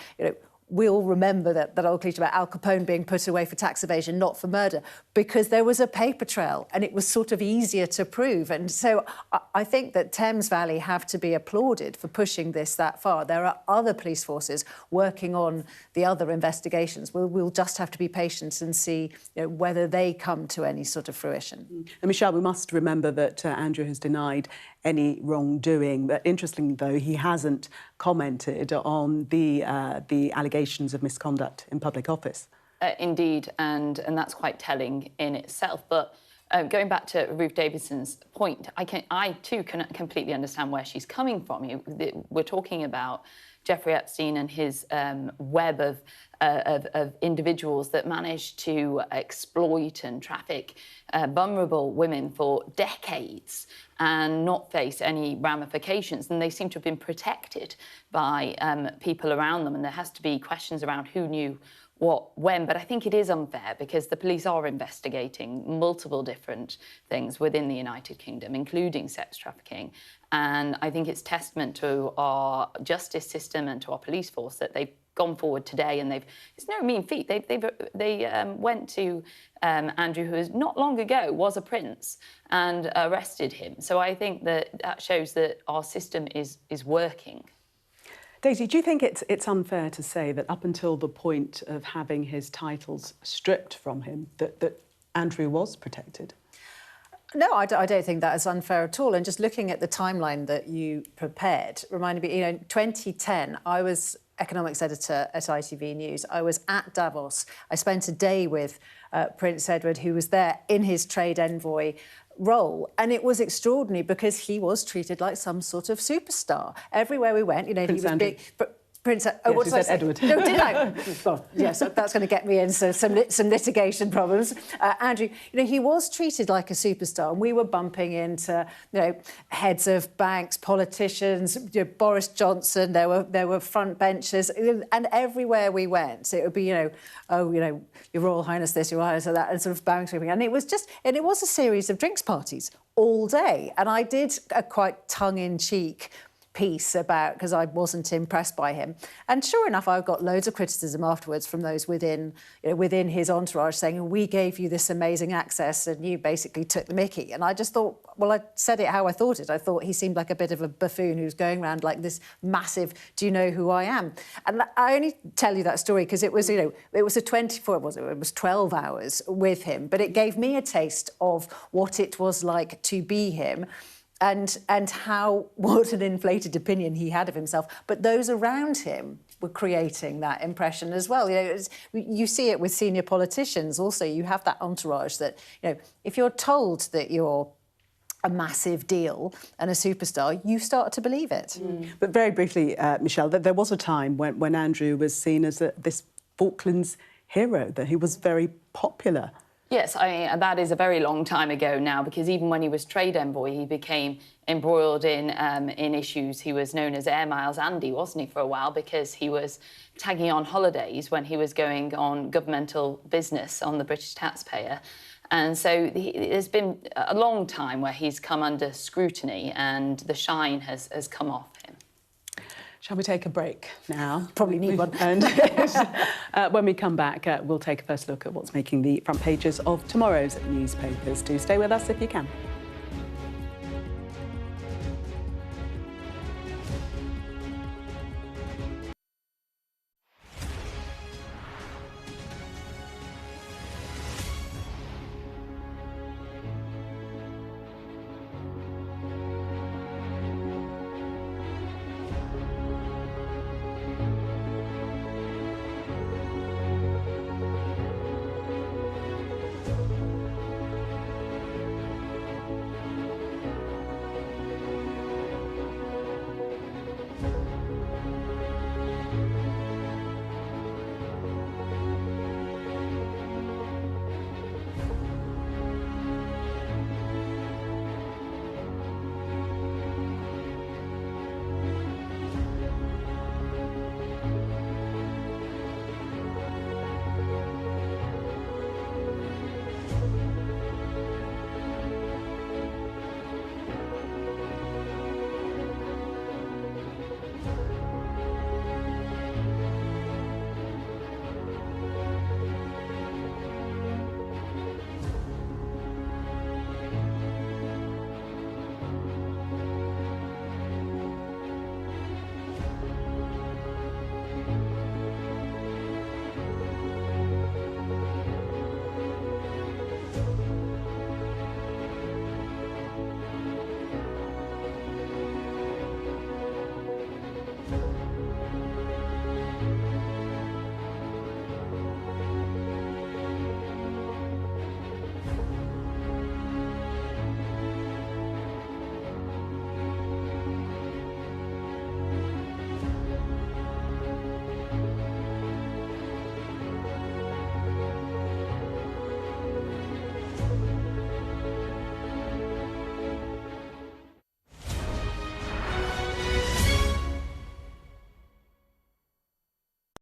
Speaker 4: we all remember that old cliche about Al Capone being put away for tax evasion, not for murder, because there was a paper trail and it was sort of easier to prove. And so I think that Thames Valley have to be applauded for pushing this that far. There are other police forces working on the other investigations. We'll just have to be patient and see whether they come to any sort of fruition.
Speaker 1: And Michelle, we must remember that Andrew has denied any wrongdoing. But interestingly, though, he hasn't commented on the allegations of misconduct in public office.
Speaker 3: Indeed, and that's quite telling in itself. But going back to Ruth Davidson's point, I too can completely understand where she's coming from. We're talking about Jeffrey Epstein and his web of individuals that managed to exploit and traffic vulnerable women for decades and not face any ramifications. And they seem to have been protected by people around them. And there has to be questions around who knew what, when. But I think it is unfair because the police are investigating multiple different things within the United Kingdom, including sex trafficking. And I think it's testament to our justice system and to our police force that they've gone forward today, and it's no mean feat. They went to Andrew, who not long ago was a prince, and arrested him. So I think that shows that our system is working.
Speaker 1: Daisy, do you think it's unfair to say that up until the point of having his titles stripped from him, that Andrew was protected?
Speaker 4: No, I don't think that is unfair at all. And just looking at the timeline that you prepared reminded me, in 2010, I was economics editor at ITV News. I was at Davos. I spent a day with Prince Edward, who was there in his trade envoy role. And it was extraordinary because he was treated like some sort of superstar. Everywhere we went, he was big. Princess.
Speaker 1: Oh,
Speaker 4: yes,
Speaker 1: what did I say? Edward.
Speaker 4: No, did I? Well, yes, that's going to get me into some litigation problems. Andrew, he was treated like a superstar, and we were bumping into, heads of banks, politicians, Boris Johnson. There were front benchers, and everywhere we went, it would be, Your Royal Highness this, Your Royal Highness that, and sort of bowing to everything. And it was a series of drinks parties all day, and I did a quite tongue-in-cheek piece about, because I wasn't impressed by him. And sure enough, I got loads of criticism afterwards from those within his entourage saying, we gave you this amazing access and you basically took the mickey. And I just thought, well, I said it how I thought it. I thought he seemed like a bit of a buffoon who's going around like this massive, do you know who I am? And I only tell you that story because it was, it was a 12 hours with him, but it gave me a taste of what it was like to be him. And what an inflated opinion he had of himself. But those around him were creating that impression as well. You see it with senior politicians also. You have that entourage that, if you're told that you're a massive deal and a superstar, you start to believe it.
Speaker 1: But very briefly, Michelle, there was a time when Andrew was seen as this Falklands hero, that he was very popular.
Speaker 3: Yes, that is a very long time ago now, because even when he was trade envoy, he became embroiled in issues. He was known as Air Miles Andy, wasn't he, for a while, because he was tagging on holidays when he was going on governmental business on the British taxpayer. And so there's been a long time where he's come under scrutiny and the shine has come off him.
Speaker 1: Shall we take a break now?
Speaker 4: Probably need one.
Speaker 1: And when we come back, we'll take a first look at what's making the front pages of tomorrow's newspapers. Do stay with us if you can.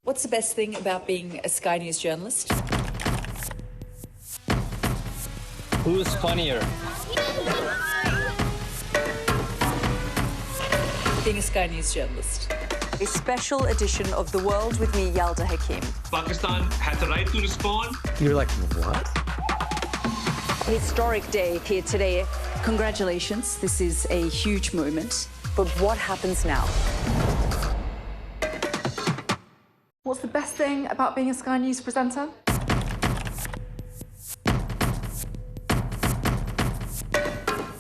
Speaker 14: What's the best thing about being a Sky News journalist?
Speaker 15: Who's funnier?
Speaker 14: Being a Sky News journalist.
Speaker 20: A special edition of The World with me, Yalda Hakim.
Speaker 21: Pakistan has the right to respond.
Speaker 15: You're like, what?
Speaker 20: Historic day here today. Congratulations, this is a huge moment. But what happens now?
Speaker 22: What's the best thing about being a Sky News presenter?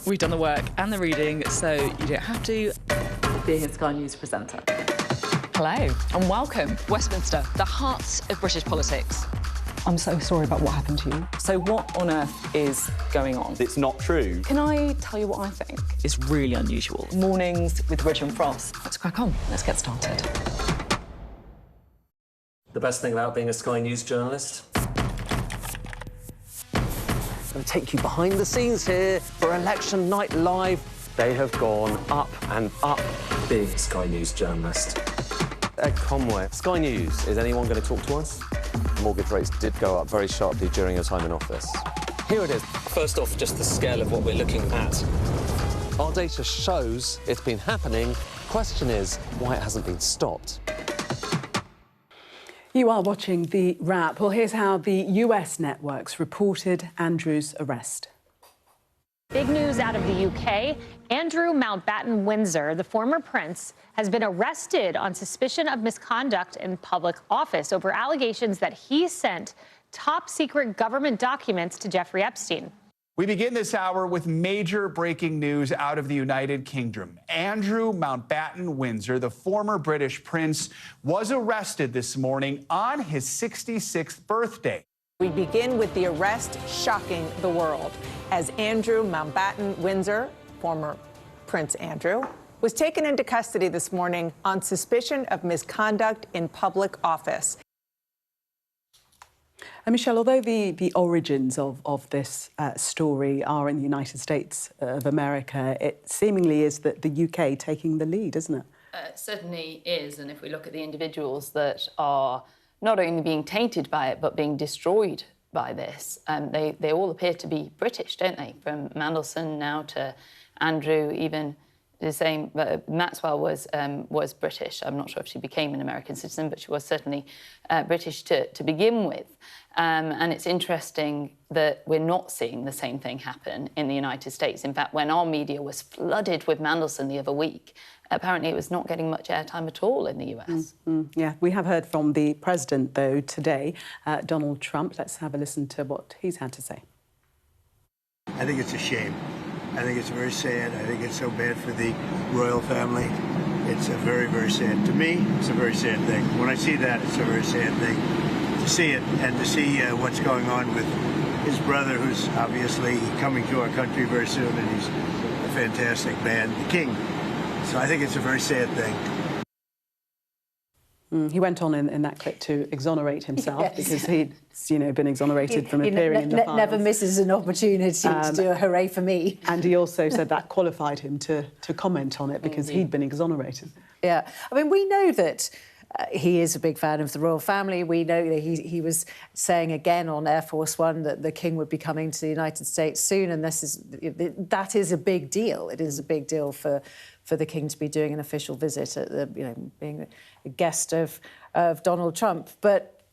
Speaker 24: We've done the work and the reading, so you don't have to.
Speaker 22: Being a Sky News presenter.
Speaker 24: Hello and welcome. Westminster, the heart of British politics.
Speaker 22: I'm so sorry about what happened to you.
Speaker 24: So what on earth is going on?
Speaker 25: It's not true.
Speaker 24: Can I tell you what I think? It's really unusual. Mornings with Richard and Frost. Let's crack on. Let's get started.
Speaker 25: The best thing about being a Sky News journalist? I'm going to take you behind the scenes here for Election Night Live. They have gone up and up being a Sky News journalist. Ed Conway, Sky News, is anyone going to talk to us? Mortgage rates did go up very sharply during your time in office. Here it is. First off, just the scale of what we're looking at. Our data shows it's been happening. Question is why it hasn't been stopped.
Speaker 1: You are watching The Wrap. Well, here's how the US networks reported Andrew's arrest.
Speaker 2: Big news out of the UK. Andrew Mountbatten Windsor, the former prince, has been arrested on suspicion of misconduct in public office over allegations that he sent top secret government documents to Giuffre Epstein.
Speaker 16: We begin this hour with major breaking news out of the United Kingdom. Andrew Mountbatten Windsor, the former British prince, was arrested this morning on his 66th birthday.
Speaker 18: We begin with the arrest shocking the world as Andrew Mountbatten Windsor, former Prince Andrew, was taken into custody this morning on suspicion of misconduct in public office.
Speaker 1: And Michelle, although the origins of this story are in the United States of America, it seemingly is that the UK taking the lead, isn't it?
Speaker 3: It certainly is, and if we look at the individuals that are not only being tainted by it, but being destroyed by this, they all appear to be British, don't they? From Mandelson now to Andrew, even the same. Maxwell was British. I'm not sure if she became an American citizen, but she was certainly British to begin with. And it's interesting that we're not seeing the same thing happen in the United States. In fact, when our media was flooded with Mandelson the other week, apparently it was not getting much airtime at all in the US.
Speaker 1: Yeah, we have heard from the president, though, today, Donald Trump. Let's have a listen to what he's had to say.
Speaker 19: I think it's a shame. I think it's very sad. I think it's so bad for the royal family. It's a very, very sad. To me, it's a very sad thing. When I see that, it's a very sad thing. To see it and to see what's going on with his brother, who's obviously coming to our country very soon, and he's a fantastic man, the king. So I think it's a very sad thing.
Speaker 1: He went on in that clip to exonerate himself,
Speaker 4: yes,
Speaker 1: because he'd, been exonerated from appearing in the files.
Speaker 4: Never misses an opportunity to do a hooray for me.
Speaker 1: And he also said that qualified him to comment on it because he'd been exonerated.
Speaker 4: Yeah, I mean, we know that he is a big fan of the royal family. We know that he was saying again on Air Force One that the king would be coming to the United States soon, and that is a big deal. It is a big deal for the king to be doing an official visit at being a guest of Donald Trump. But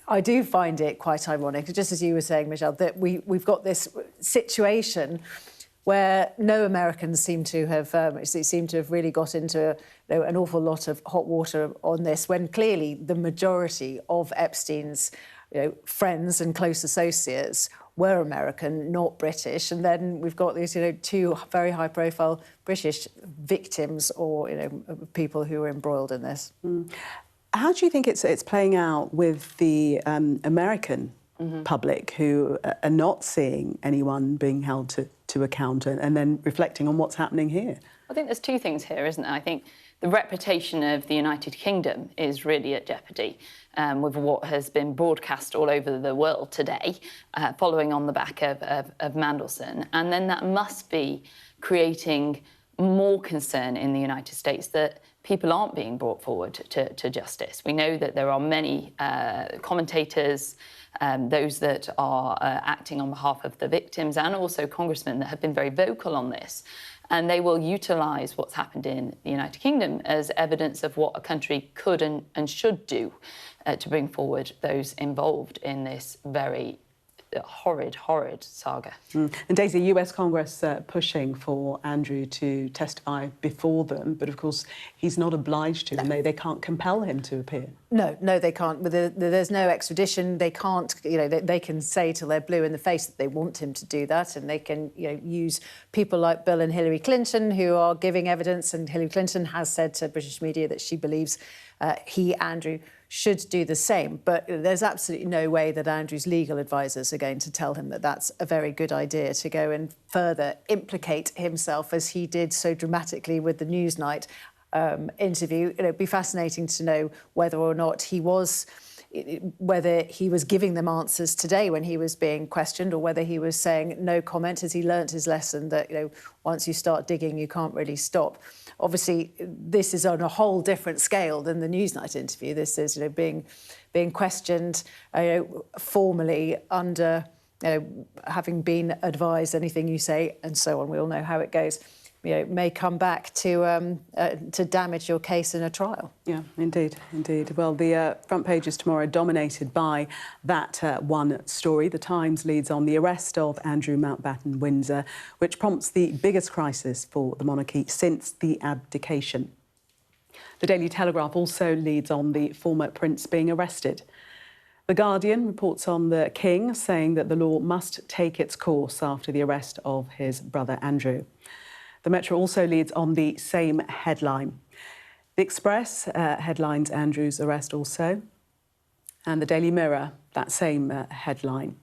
Speaker 4: I do find it quite ironic, just as you were saying, Michelle, that we've got this situation where no Americans seem to have really got into an awful lot of hot water on this, when clearly the majority of Epstein's friends and close associates were American, not British. And then we've got these two very high-profile British victims or people who were embroiled in this.
Speaker 1: How do you think it's playing out with the American public who are not seeing anyone being held to account and then reflecting on what's happening here?
Speaker 3: I think there's two things here, isn't there? I think the reputation of the United Kingdom is really at jeopardy with what has been broadcast all over the world today, following on the back of Mandelson. And then that must be creating more concern in the United States that people aren't being brought forward to justice. We know that there are many commentators, those that are acting on behalf of the victims, and also congressmen that have been very vocal on this. And they will utilise what's happened in the United Kingdom as evidence of what a country could and should do to bring forward those involved in this very horrid saga.
Speaker 1: And Daisy, US Congress pushing for Andrew to testify before them, but of course he's not obliged to, and they can't compel him to appear.
Speaker 4: No, they can't. There's no extradition. They can't, they can say till they're blue in the face that they want him to do that, and they can, use people like Bill and Hillary Clinton who are giving evidence, and Hillary Clinton has said to British media that she believes Andrew, should do the same. But there's absolutely no way that Andrew's legal advisors are going to tell him that that's a very good idea to go and further implicate himself as he did so dramatically with the Newsnight. interview. It'd be fascinating to know whether or not whether he was giving them answers today when he was being questioned, or whether he was saying no comment as he learnt his lesson that, once you start digging, you can't really stop. Obviously, this is on a whole different scale than the Newsnight interview. This is, being questioned formally under, having been advised anything you say and so on. We all know how it goes. May come back to damage your case in a trial.
Speaker 1: Yeah, indeed. Well, the front pages tomorrow are dominated by that one story. The Times leads on the arrest of Andrew Mountbatten Windsor, which prompts the biggest crisis for the monarchy since the abdication. The Daily Telegraph also leads on the former prince being arrested. The Guardian reports on the King, saying that the law must take its course after the arrest of his brother Andrew. The Metro also leads on the same headline. The Express headlines Andrew's arrest also, and the Daily Mirror, that same headline.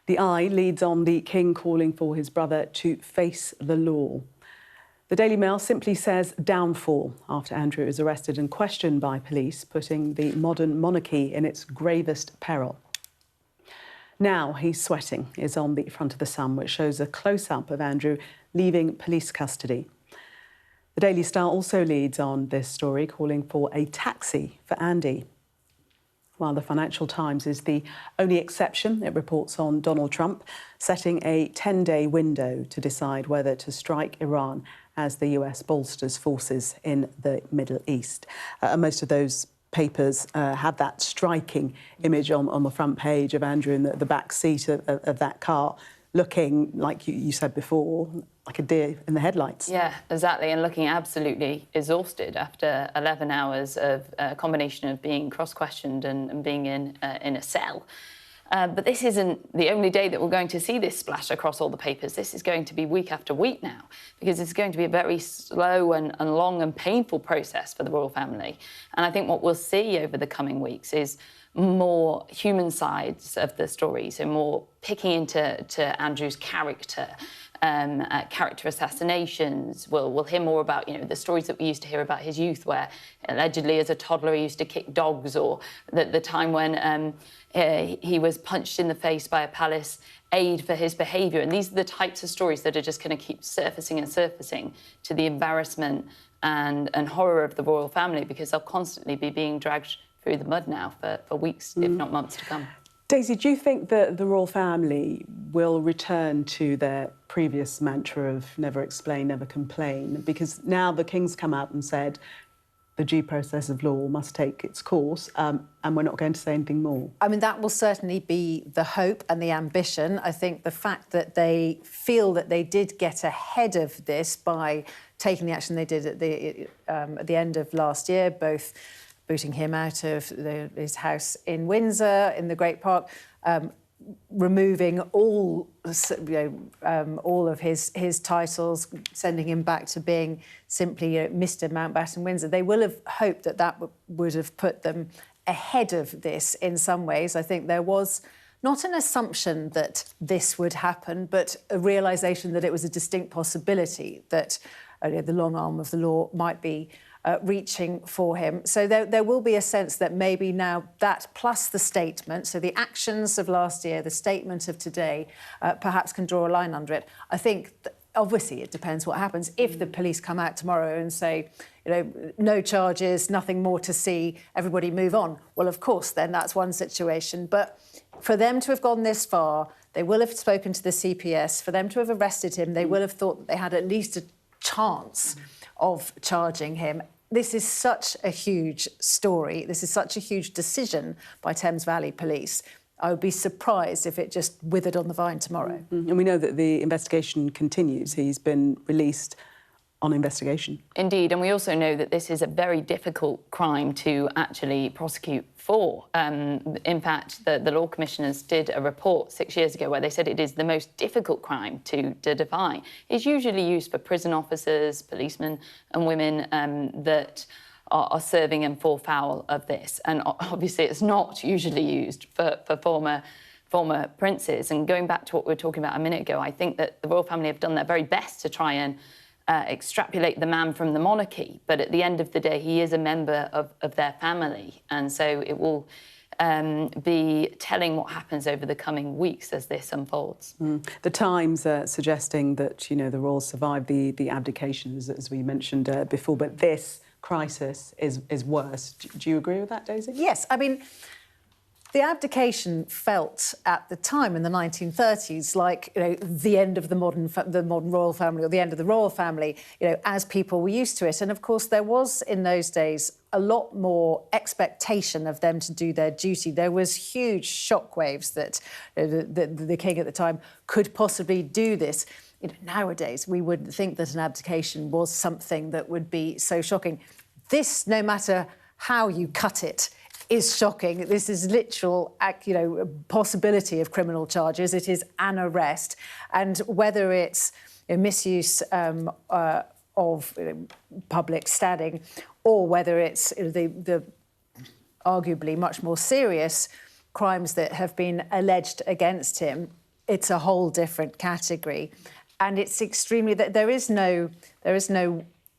Speaker 1: The Eye leads on the King calling for his brother to face the law. The Daily Mail simply says downfall after Andrew is arrested and questioned by police, putting the modern monarchy in its gravest peril. Now he's sweating is on the front of the Sun, which shows a close-up of Andrew leaving police custody. The Daily Star also leads on this story, calling for a taxi for Andy. While the Financial Times is the only exception, it reports on Donald Trump setting a 10-day window to decide whether to strike Iran as the US bolsters forces in the Middle East. Most of those papers had that striking image on the front page of Andrew in the back seat of that car, looking, like you said before, like a deer in the headlights.
Speaker 3: Yeah, exactly, and looking absolutely exhausted after 11 hours of a combination of being cross-questioned and being in a cell. But this isn't the only day that we're going to see this splash across all the papers. This is going to be week after week now, because it's going to be a very slow and long and painful process for the royal family. And I think what we'll see over the coming weeks is more human sides of the story, so more picking into Andrew's character, character assassinations. We'll hear more about, the stories that we used to hear about his youth, where allegedly as a toddler he used to kick dogs, or the time when he was punched in the face by a palace aide for his behaviour. And these are the types of stories that are just going to keep surfacing and surfacing, to the embarrassment and horror of the royal family, because they'll constantly be being dragged through the mud now for weeks, if not months to come.
Speaker 1: Daisy, do you think that the royal family will return to their previous mantra of never explain, never complain? Because now the King's come out and said the due process of law must take its course, and we're not going to say anything more.
Speaker 4: I mean, that will certainly be the hope and the ambition. I think the fact that they feel that they did get ahead of this by taking the action they did at the end of last year, both booting him out of his house in Windsor, in the Great Park, removing all of his titles, sending him back to being simply Mr. Mountbatten Windsor. They will have hoped that would have put them ahead of this in some ways. I think there was not an assumption that this would happen, but a realisation that it was a distinct possibility that the long arm of the law might be reaching for him. So there will be a sense that maybe now that plus the statement, so the actions of last year, the statement of today, perhaps can draw a line under it. I think, obviously, it depends what happens. If the police come out tomorrow and say, no charges, nothing more to see, everybody move on, well, of course, then that's one situation. But for them to have gone this far, they will have spoken to the CPS. For them to have arrested him, they will have thought that they had at least a chance of charging him. This is such a huge story. This is such a huge decision by Thames Valley Police. I would be surprised if it just withered on the vine tomorrow.
Speaker 1: And we know that the investigation continues. He's been released on investigation.
Speaker 3: Indeed, and we also know that this is a very difficult crime to actually prosecute for. In fact, the law commissioners did a report 6 years ago where they said it is the most difficult crime to define. It's usually used for prison officers, policemen and women that are serving and fall foul of this. And obviously it's not usually used for former princes. And going back to what we were talking about a minute ago, I think that the royal family have done their very best to try and extrapolate the man from the monarchy, but at the end of the day, he is a member of their family. And so it will be telling what happens over the coming weeks as this unfolds.
Speaker 1: The Times suggesting that, you know, the royals survived the abdication, as we mentioned before, but this crisis is worse. Do you agree with that, Daisy?
Speaker 4: Yes, I mean, the abdication felt at the time in the 1930s like, you know, the end of the modern royal family, or the end of the royal family, you know, as people were used to it. And of course, there was in those days a lot more expectation of them to do their duty. There was huge shockwaves that the king at the time could possibly do this. You know, nowadays, we wouldn't think that an abdication was something that would be so shocking. This, no matter how you cut it, is shocking. This is literal, you know, possibility of criminal charges. It is an arrest, and whether it's a misuse of public standing, or whether it's the arguably much more serious crimes that have been alleged against him, it's a whole different category, and it's extremely that there is no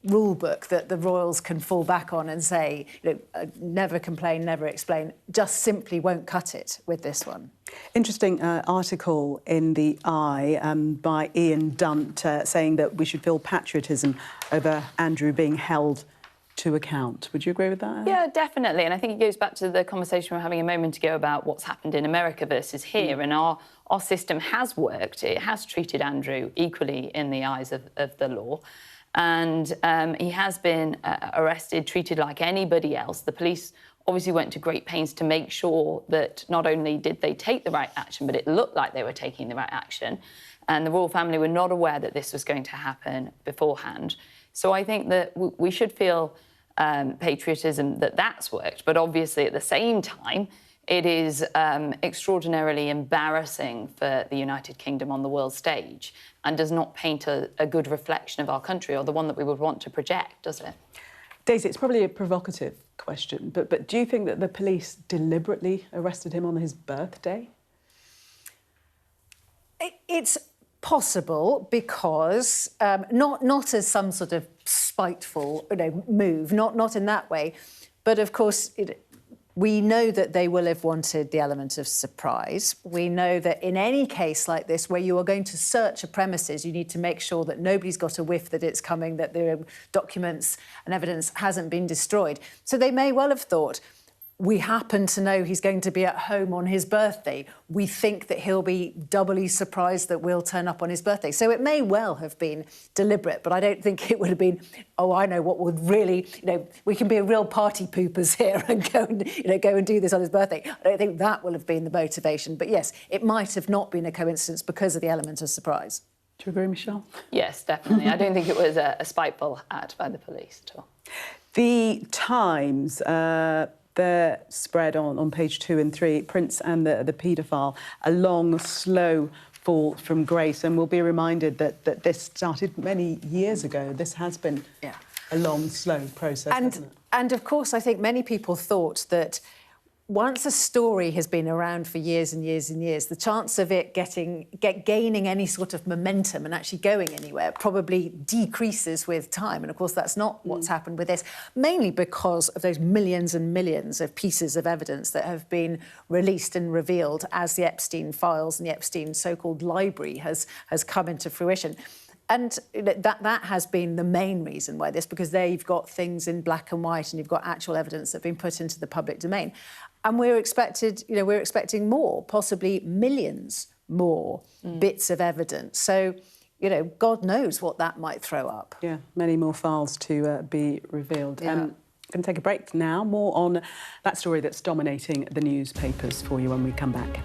Speaker 4: rule book that the royals can fall back on and say, you know, never complain, never explain, just simply won't cut it with this one.
Speaker 1: Interesting article in the Eye by Ian Dunt saying that we should feel patriotism over Andrew being held to account. Would you agree with that?
Speaker 3: Yeah, definitely. And I think it goes back to the conversation we were having a moment ago about what's happened in America versus here. And our system has worked. It has treated Andrew equally in the eyes of the law. And he has been arrested, treated like anybody else. The police obviously went to great pains to make sure that not only did they take the right action, but it looked like they were taking the right action. And the royal family were not aware that this was going to happen beforehand. So I think that we should feel patriotism that that's worked. But obviously, at the same time, it is extraordinarily embarrassing for the United Kingdom on the world stage, and does not paint a good reflection of our country, or the one that we would want to project, does it?
Speaker 1: Daisy, it's probably a provocative question, but do you think that the police deliberately arrested him on his birthday?
Speaker 4: It's possible, because not as some sort of spiteful, you know, move, not in that way, but of course we know that they will have wanted the element of surprise. We know that in any case like this, where you are going to search a premises, you need to make sure that nobody's got a whiff that it's coming, that the documents and evidence hasn't been destroyed. So they may well have thought, we happen to know he's going to be at home on his birthday. We think that he'll be doubly surprised that we'll turn up on his birthday. So it may well have been deliberate, but I don't think it would have been, oh, I know what would really, you know, we can be a real party poopers here and go and do this on his birthday. I don't think that will have been the motivation. But yes, it might have not been a coincidence because of the element of surprise.
Speaker 1: Do you agree, Michelle?
Speaker 3: Yes, definitely. I don't think it was a spiteful act by the police at all.
Speaker 1: The Times... They're spread on page 2 and 3, Prince and the paedophile, a long, slow fall from grace. And we'll be reminded that this started many years ago. This has been a long, slow process, hasn't it?
Speaker 4: And of course, I think many people thought that once a story has been around for years and years and years, the chance of it gaining any sort of momentum and actually going anywhere probably decreases with time. And of course, that's not what's happened with this, mainly because of those millions and millions of pieces of evidence that have been released and revealed as the Epstein files and the Epstein so-called library has come into fruition. And that has been the main reason why this, because there you've got things in black and white and you've got actual evidence that have been put into the public domain. And we're expecting more, possibly millions more bits of evidence. So, you know, God knows what that might throw up.
Speaker 1: Yeah, many more files to be revealed.
Speaker 4: Yeah.
Speaker 1: Going to take a break now. More on that story that's dominating the newspapers for you when we come back.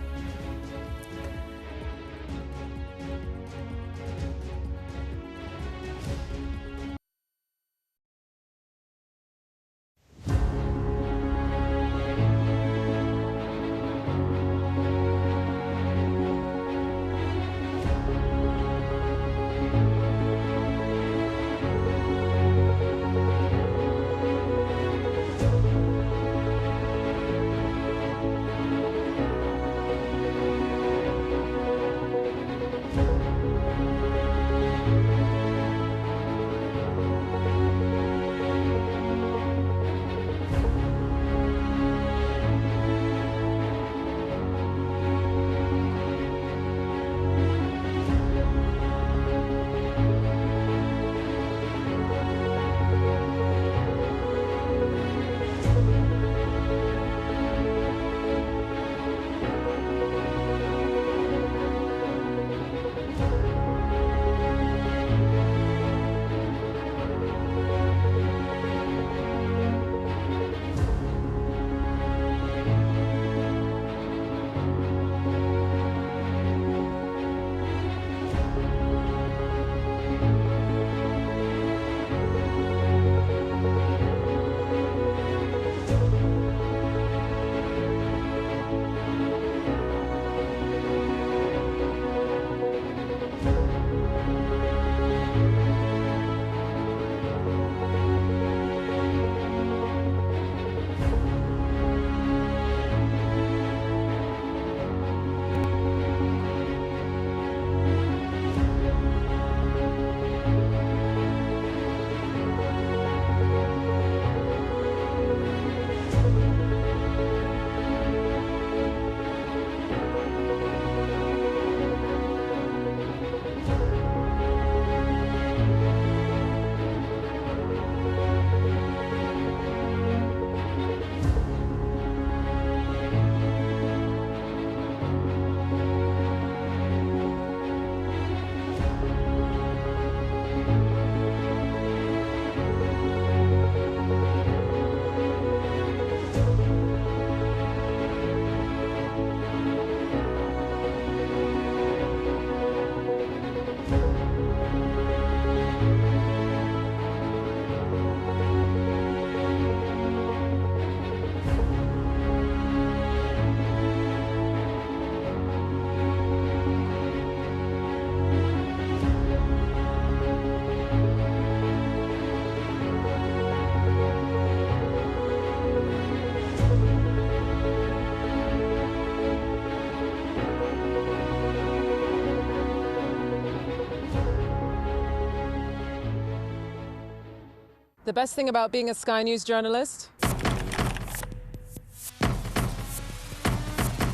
Speaker 8: The best thing about being a Sky News journalist?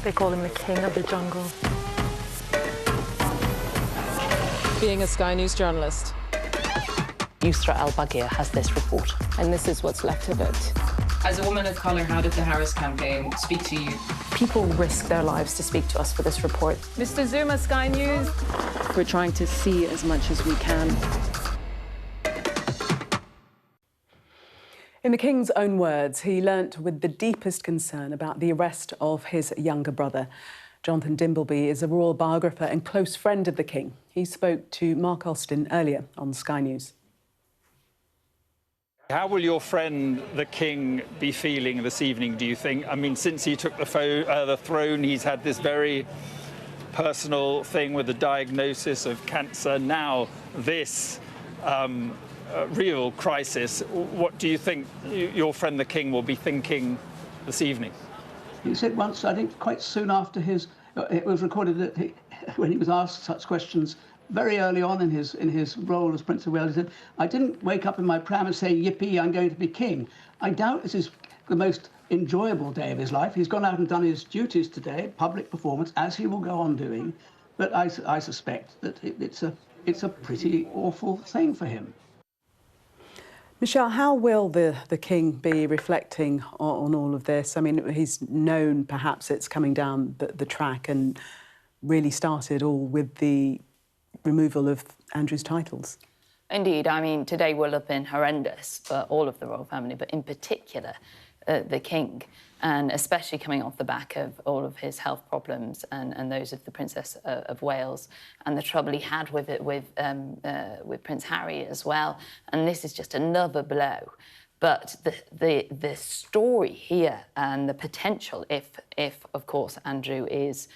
Speaker 11: They call him the king of the jungle.
Speaker 8: Being a Sky News journalist.
Speaker 24: Giuffre al-Baghir has this report.
Speaker 8: And this is what's left of it.
Speaker 12: As a woman of colour, how did the Harris campaign speak to you?
Speaker 11: People risk their lives to speak to us for this report.
Speaker 8: Mr. Zuma, Sky News.
Speaker 17: We're trying to see as much as we can.
Speaker 1: In the King's own words, he learnt with the deepest concern about the arrest of his younger brother. Jonathan Dimbleby is a royal biographer and close friend of the King. He spoke to Mark Austin earlier on Sky News.
Speaker 10: How will your friend, the King, be feeling this evening, do you think? I mean, since he took the throne, he's had this very personal thing with the diagnosis of cancer. Now, this real crisis. What do you think your friend, the King, will be thinking this evening?
Speaker 23: He said once, I think quite soon after it was recorded that when he was asked such questions, very early on in his role as Prince of Wales, he said, I didn't wake up in my pram and say, yippee, I'm going to be king. I doubt this is the most enjoyable day of his life. He's gone out and done his duties today, public performance, as he will go on doing. But I suspect that it's a pretty awful thing for him.
Speaker 1: Michelle, how will the King be reflecting on all of this? I mean, he's known perhaps it's coming down the track and really started all with the removal of Andrew's titles.
Speaker 3: Indeed. I mean, today will have been horrendous for all of the royal family, but in particular, the King, and especially coming off the back of all of his health problems and those of the Princess of Wales and the trouble he had with it with Prince Harry as well. And this is just another blow. But the story here and the potential, if of course Andrew is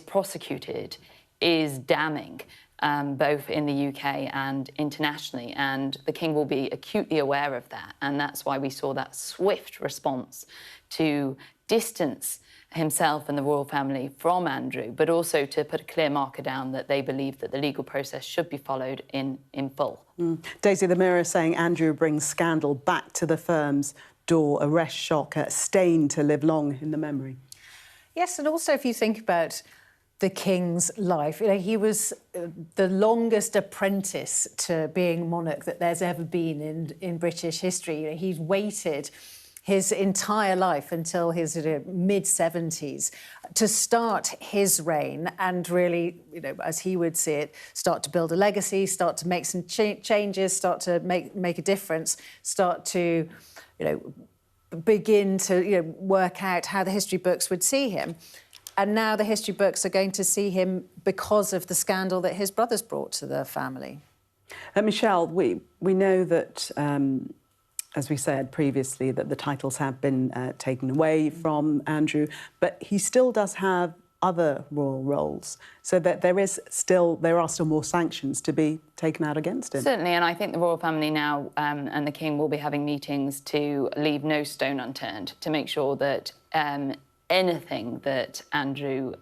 Speaker 3: prosecuted, is damning. Both in the UK and internationally, and the King will be acutely aware of that, and that's why we saw that swift response to distance himself and the royal family from Andrew, but also to put a clear marker down that they believe that the legal process should be followed in full.
Speaker 1: Daisy, the Mirror saying Andrew brings scandal back to the firm's door, arrest shock, a stain to live long in the memory.
Speaker 4: Yes, and also if you think about the King's life. You know, he was the longest apprentice to being monarch that there's ever been in British history. You know, he's waited his entire life until his mid-70s to start his reign and really, you know, as he would see it, start to build a legacy, start to make some changes, start to make a difference, start to, you know, begin to, you know, work out how the history books would see him. And now the history books are going to see him because of the scandal that his brothers brought to the family.
Speaker 1: Michelle, we know that, as we said previously, that the titles have been taken away from Andrew, but he still does have other royal roles, so that there are still more sanctions to be taken out against him.
Speaker 3: Certainly, and I think the royal family now and the King will be having meetings to leave no stone unturned to make sure that anything that Andrew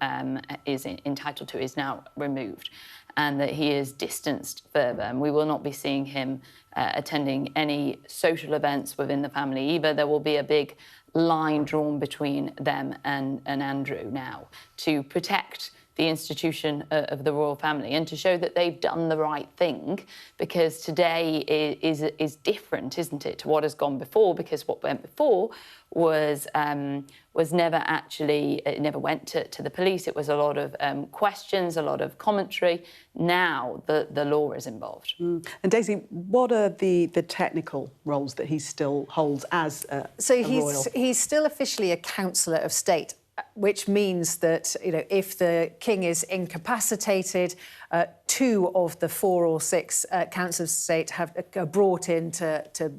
Speaker 3: is entitled to is now removed and that he is distanced further. And we will not be seeing him attending any social events within the family either. There will be a big line drawn between them and Andrew now to protect the institution of the royal family and to show that they've done the right thing, because today is different, isn't it, to what has gone before, because what went before was never actually, it never went to the police. It was a lot of questions, a lot of commentary. Now the law is involved.
Speaker 1: And Daisy, what are the technical roles that he still holds as a royal?
Speaker 4: He's still officially a councillor of state, which means that, you know, if the King is incapacitated, 2 of the 4 or 6 councillors of state are brought in to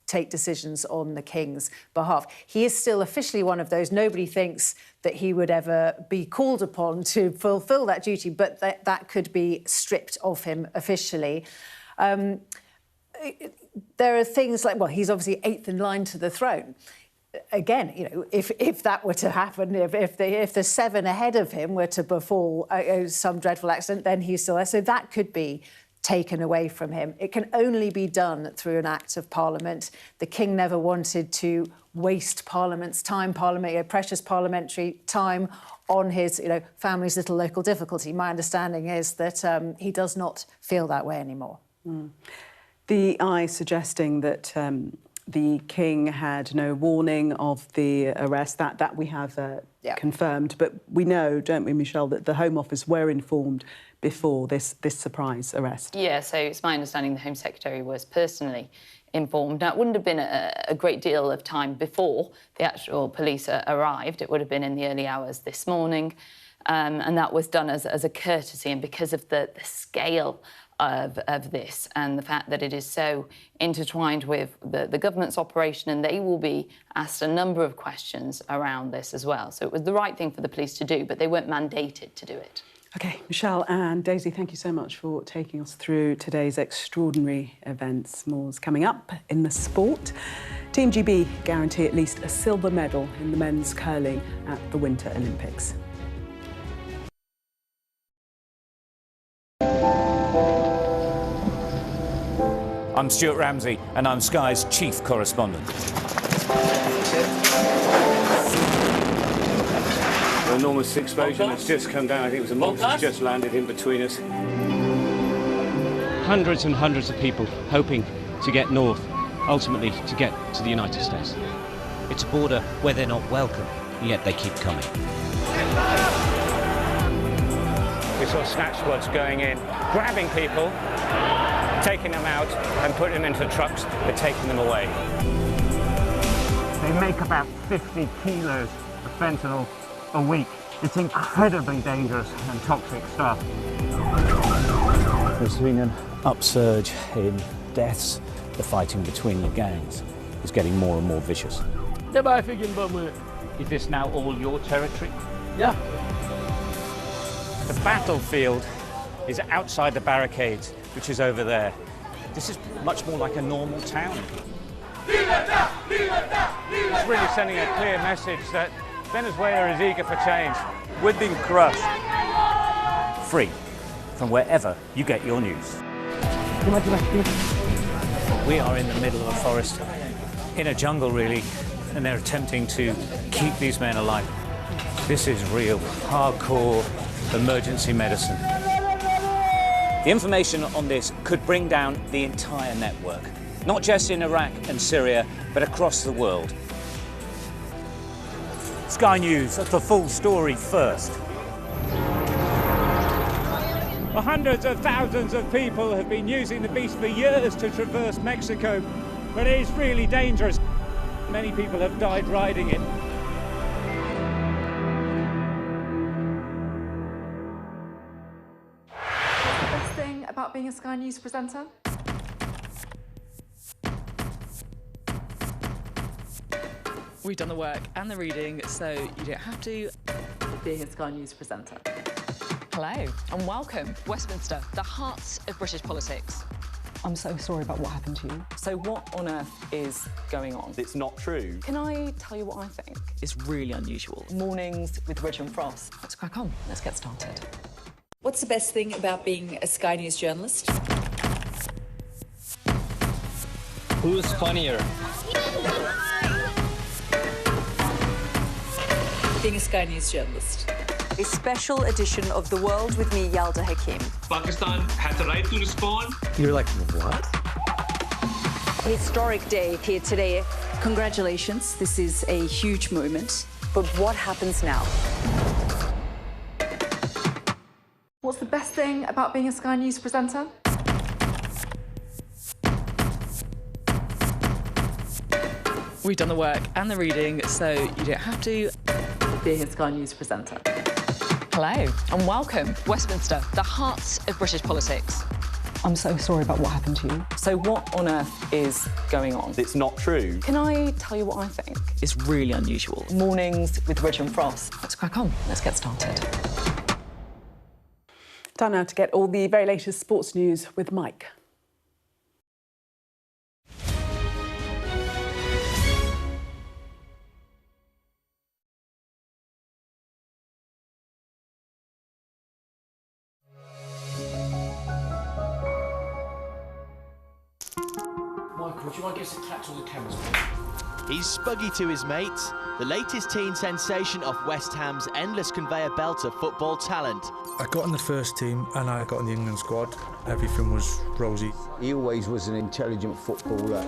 Speaker 4: take decisions on the King's behalf. He is still officially one of those. Nobody thinks that he would ever be called upon to fulfil that duty, but that could be stripped of him officially. There are things like, well, he's obviously 8th in line to the throne. Again, you know, if that were to happen, if the 7 ahead of him were to befall some dreadful accident, then he's still there. So that could be taken away from him. It can only be done through an act of Parliament. The King never wanted to waste Parliament's time, precious parliamentary time on his family's little local difficulty. My understanding is that he does not feel that way anymore.
Speaker 1: The eye suggesting that the King had no warning of the arrest, that we have confirmed. But we know, don't we, Michelle, that the Home Office were informed before this surprise arrest.
Speaker 3: Yeah, so it's my understanding the Home Secretary was personally informed. Now, it wouldn't have been a great deal of time before the actual police arrived. It would have been in the early hours this morning. And that was done as a courtesy, and because of the scale of this and the fact that it is so intertwined with the government's operation, and they will be asked a number of questions around this as well. So it was the right thing for the police to do, but they weren't mandated to do it.
Speaker 1: OK, Michelle and Daisy, thank you so much for taking us through today's extraordinary events. More's coming up in the sport. Team GB guarantee at least a silver medal in the men's curling at the Winter Olympics.
Speaker 5: I'm Stuart Ramsey, and I'm Sky's chief correspondent. An enormous explosion has just come down. I think it was a monster that's just landed in between us.
Speaker 6: Hundreds and hundreds of people hoping to get north, ultimately to get to the United States.
Speaker 7: It's a border where they're not welcome, yet they keep coming.
Speaker 5: We saw snatch squads going in, grabbing people, taking them out and putting them into trucks and taking them away.
Speaker 9: They make about 50 kilos of fentanyl a week. It's incredibly dangerous and toxic stuff.
Speaker 7: There's been an upsurge in deaths. The fighting between the gangs is getting more and more vicious.
Speaker 5: Is this now all your territory?
Speaker 9: Yeah.
Speaker 5: The battlefield is outside the barricades, which is over there. This is much more like a normal town. It's really sending a clear message that Venezuela is eager for change. We've been crushed.
Speaker 7: Free from wherever you get your news.
Speaker 5: We are in the middle of a forest, in a jungle really, and they're attempting to keep these men alive. This is real, hardcore emergency medicine.
Speaker 7: The information on this could bring down the entire network, not just in Iraq and Syria, but across the world. Sky News, the full story first.
Speaker 5: Well, hundreds of thousands of people have been using the beast for years to traverse Mexico, but it is really dangerous. Many people have died riding it.
Speaker 22: What's the best thing about being a Sky News presenter?
Speaker 12: We've done the work and the reading, so you don't have to.
Speaker 22: Being a Sky News presenter.
Speaker 24: Hello and welcome. Westminster, the heart of British politics.
Speaker 11: I'm so sorry about what happened to you.
Speaker 24: So what on earth is going on?
Speaker 15: It's not true.
Speaker 24: Can I tell you what I think?
Speaker 12: It's really unusual.
Speaker 24: Mornings with Richard and Frost. Let's crack on. Let's get started.
Speaker 14: What's the best thing about being a Sky News journalist?
Speaker 15: Who's funnier?
Speaker 14: Being a Sky News journalist.
Speaker 20: A special edition of The World with me, Yalda Hakim.
Speaker 21: Pakistan has the right to respond.
Speaker 15: You're like, what?
Speaker 20: A historic day here today. Congratulations, this is a huge moment. But what happens now?
Speaker 22: What's the best thing about being a Sky News presenter?
Speaker 12: We've done the work and the reading, so you don't have to.
Speaker 22: Being a Sky News presenter.
Speaker 24: Hello and welcome. Westminster, the heart of British politics.
Speaker 11: I'm so sorry about what happened to you.
Speaker 24: So what on earth is going on?
Speaker 15: It's not true.
Speaker 24: Can I tell you what I think?
Speaker 12: It's really unusual.
Speaker 24: Mornings with Richard and Frost. Let's crack on. Let's get started.
Speaker 1: Time now to get all the very latest sports news with Mike.
Speaker 2: Michael, do you want to give us a clap to the cameras, please?
Speaker 13: He's spuggy to his mates, the latest teen sensation of West Ham's endless conveyor belt of football talent.
Speaker 16: I got in the first team and I got in the England squad. Everything was rosy.
Speaker 18: He always was an intelligent footballer.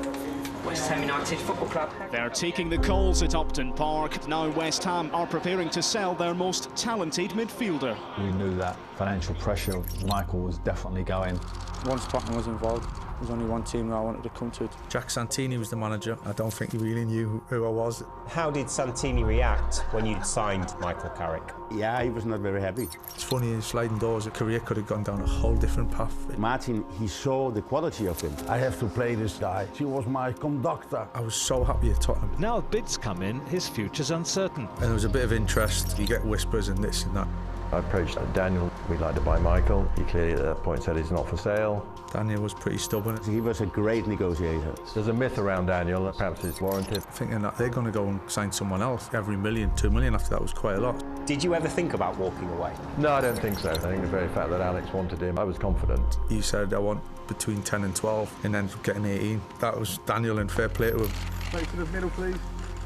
Speaker 2: West Ham United Football Club.
Speaker 25: They're taking the calls at Upton Park. Now West Ham are preparing to sell their most talented midfielder.
Speaker 26: We knew that financial pressure Michael was definitely going.
Speaker 27: Once Tottenham was involved, there's only one team that I wanted to come to.
Speaker 16: Jack Santini was the manager. I don't think he really knew who I was.
Speaker 28: How did Santini react when you'd signed Michael Carrick?
Speaker 19: Yeah, he was not very happy.
Speaker 16: It's funny, his sliding doors, a career could have gone down a whole different path.
Speaker 19: Martin, he saw the quality of him.
Speaker 29: I have to play this guy. He was my conductor.
Speaker 16: I was so happy at Tottenham.
Speaker 30: Now bids come in, his future's uncertain.
Speaker 16: And there was a bit of interest. You get whispers and this and that.
Speaker 31: I approached Daniel. We'd like to buy Michael. He clearly at that point said he's not for sale.
Speaker 16: Daniel was pretty stubborn.
Speaker 19: He was a great negotiator.
Speaker 31: There's a myth around Daniel that perhaps it's warranted.
Speaker 16: Thinking that they're going to go and sign someone else. Every million, 2 million after that was quite a lot.
Speaker 28: Did you ever think about walking away?
Speaker 31: No, I don't think so. I think the very fact that Alex wanted him, I was confident.
Speaker 16: He said, I want between 10 and 12, and ended up getting 18. That was Daniel, and fair play to him.
Speaker 29: Play to the middle, please.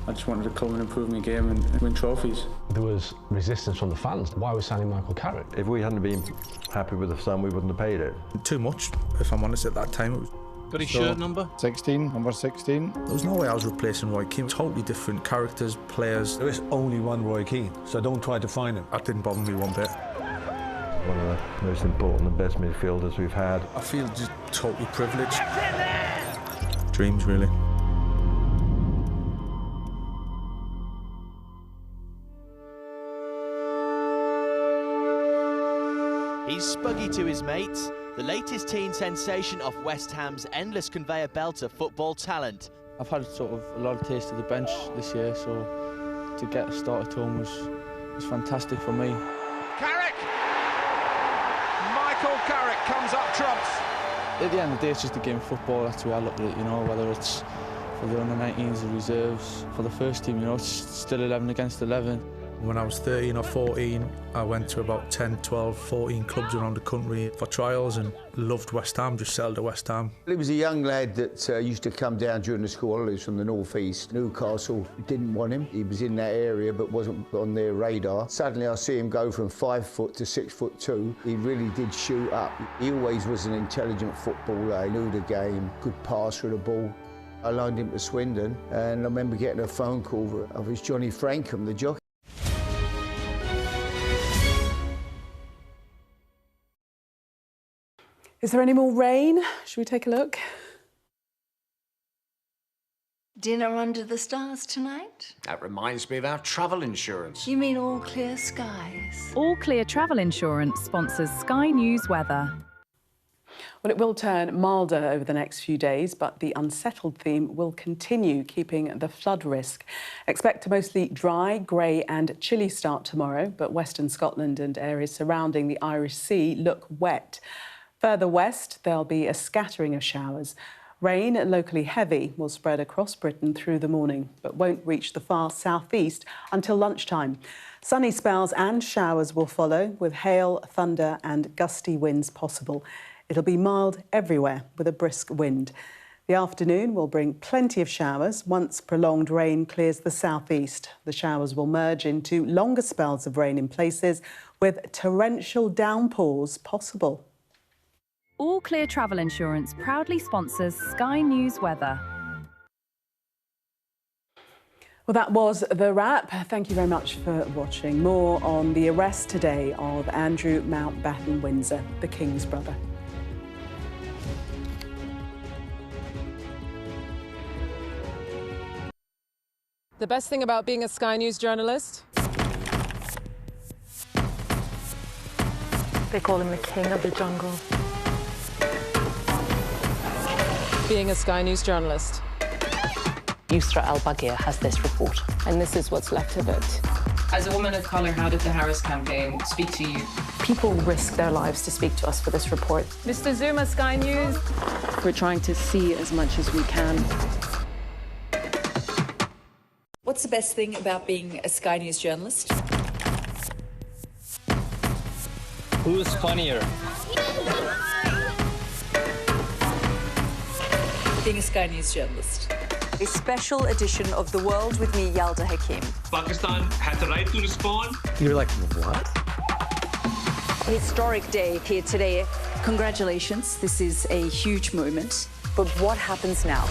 Speaker 27: I just wanted to come and improve my game and win trophies.
Speaker 26: There was resistance from the fans. Why was signing Michael Carrick?
Speaker 31: If we hadn't been happy with the sum, we wouldn't have paid it.
Speaker 16: Too much, if I'm honest, at that time. It was
Speaker 30: Got his shirt number?
Speaker 29: 16, number 16.
Speaker 16: There was no way I was replacing Roy Keane. Totally different characters, players.
Speaker 29: There is only one Roy Keane, so don't try to find him.
Speaker 16: That didn't bother me one bit.
Speaker 31: One of the most important and best midfielders we've had.
Speaker 16: I feel just totally privileged. Dreams, really.
Speaker 13: He's spuggy to his mates, the latest teen sensation of West Ham's endless conveyor belt of football talent.
Speaker 27: I've had sort of a lot of taste of the bench this year, so to get a start at home was fantastic for me.
Speaker 21: Carrick! Michael Carrick comes up trumps.
Speaker 27: At the end of the day, it's just a game of football. That's the way I look at it, you know, whether it's for the under-19s, the reserves, for the first team, you know, it's still 11 against 11.
Speaker 16: When I was 13 or 14, I went to about 10, 12, 14 clubs around the country for trials and loved West Ham, just settled at West Ham.
Speaker 18: He was a young lad that used to come down during the school holidays from the North East. Newcastle didn't want him. He was in that area but wasn't on their radar. Suddenly I see him go from 5 foot to 6'2". He really did shoot up. He always was an intelligent footballer. He knew the game, could pass through the ball. I loaned him to Swindon and I remember getting a phone call of his Johnny Frankham, the jockey.
Speaker 1: Is there any more rain? Should we take a look?
Speaker 32: Dinner under the stars tonight?
Speaker 2: That reminds me of our travel insurance.
Speaker 32: You mean all clear skies?
Speaker 33: All Clear Travel Insurance sponsors Sky News weather.
Speaker 1: Well, it will turn milder over the next few days, but the unsettled theme will continue, keeping the flood risk. Expect a mostly dry, grey and chilly start tomorrow, but Western Scotland and areas surrounding the Irish Sea look wet. Further west, there'll be a scattering of showers. Rain, locally heavy, will spread across Britain through the morning, but won't reach the far southeast until lunchtime. Sunny spells and showers will follow, with hail, thunder and gusty winds possible. It'll be mild everywhere, with a brisk wind. The afternoon will bring plenty of showers. Once prolonged rain clears the southeast, the showers will merge into longer spells of rain in places, with torrential downpours possible.
Speaker 33: All Clear Travel Insurance proudly sponsors Sky News weather.
Speaker 1: Well, that was the wrap. Thank you very much for watching. More on the arrest today of Andrew Mountbatten-Windsor, the King's brother.
Speaker 8: The best thing about being a Sky News journalist?
Speaker 22: They call him the king of the jungle.
Speaker 8: Being a Sky News journalist.
Speaker 24: Giuffre al-Baghir has this report.
Speaker 8: And this is what's left of it.
Speaker 12: As a woman of colour, how did the Harris campaign speak to you?
Speaker 22: People risk their lives to speak to us for this report.
Speaker 8: Mr. Zuma, Sky News.
Speaker 17: We're trying to see as much as we can.
Speaker 14: What's the best thing about being a Sky News journalist?
Speaker 15: Who's funnier?
Speaker 14: being a Sky News journalist?
Speaker 3: A special edition of The World with me, Yalda Hakim.
Speaker 4: Pakistan had the right to respond.
Speaker 15: You're like, what?
Speaker 3: Historic day here today.
Speaker 14: Congratulations, this is a huge moment.
Speaker 3: But what happens now?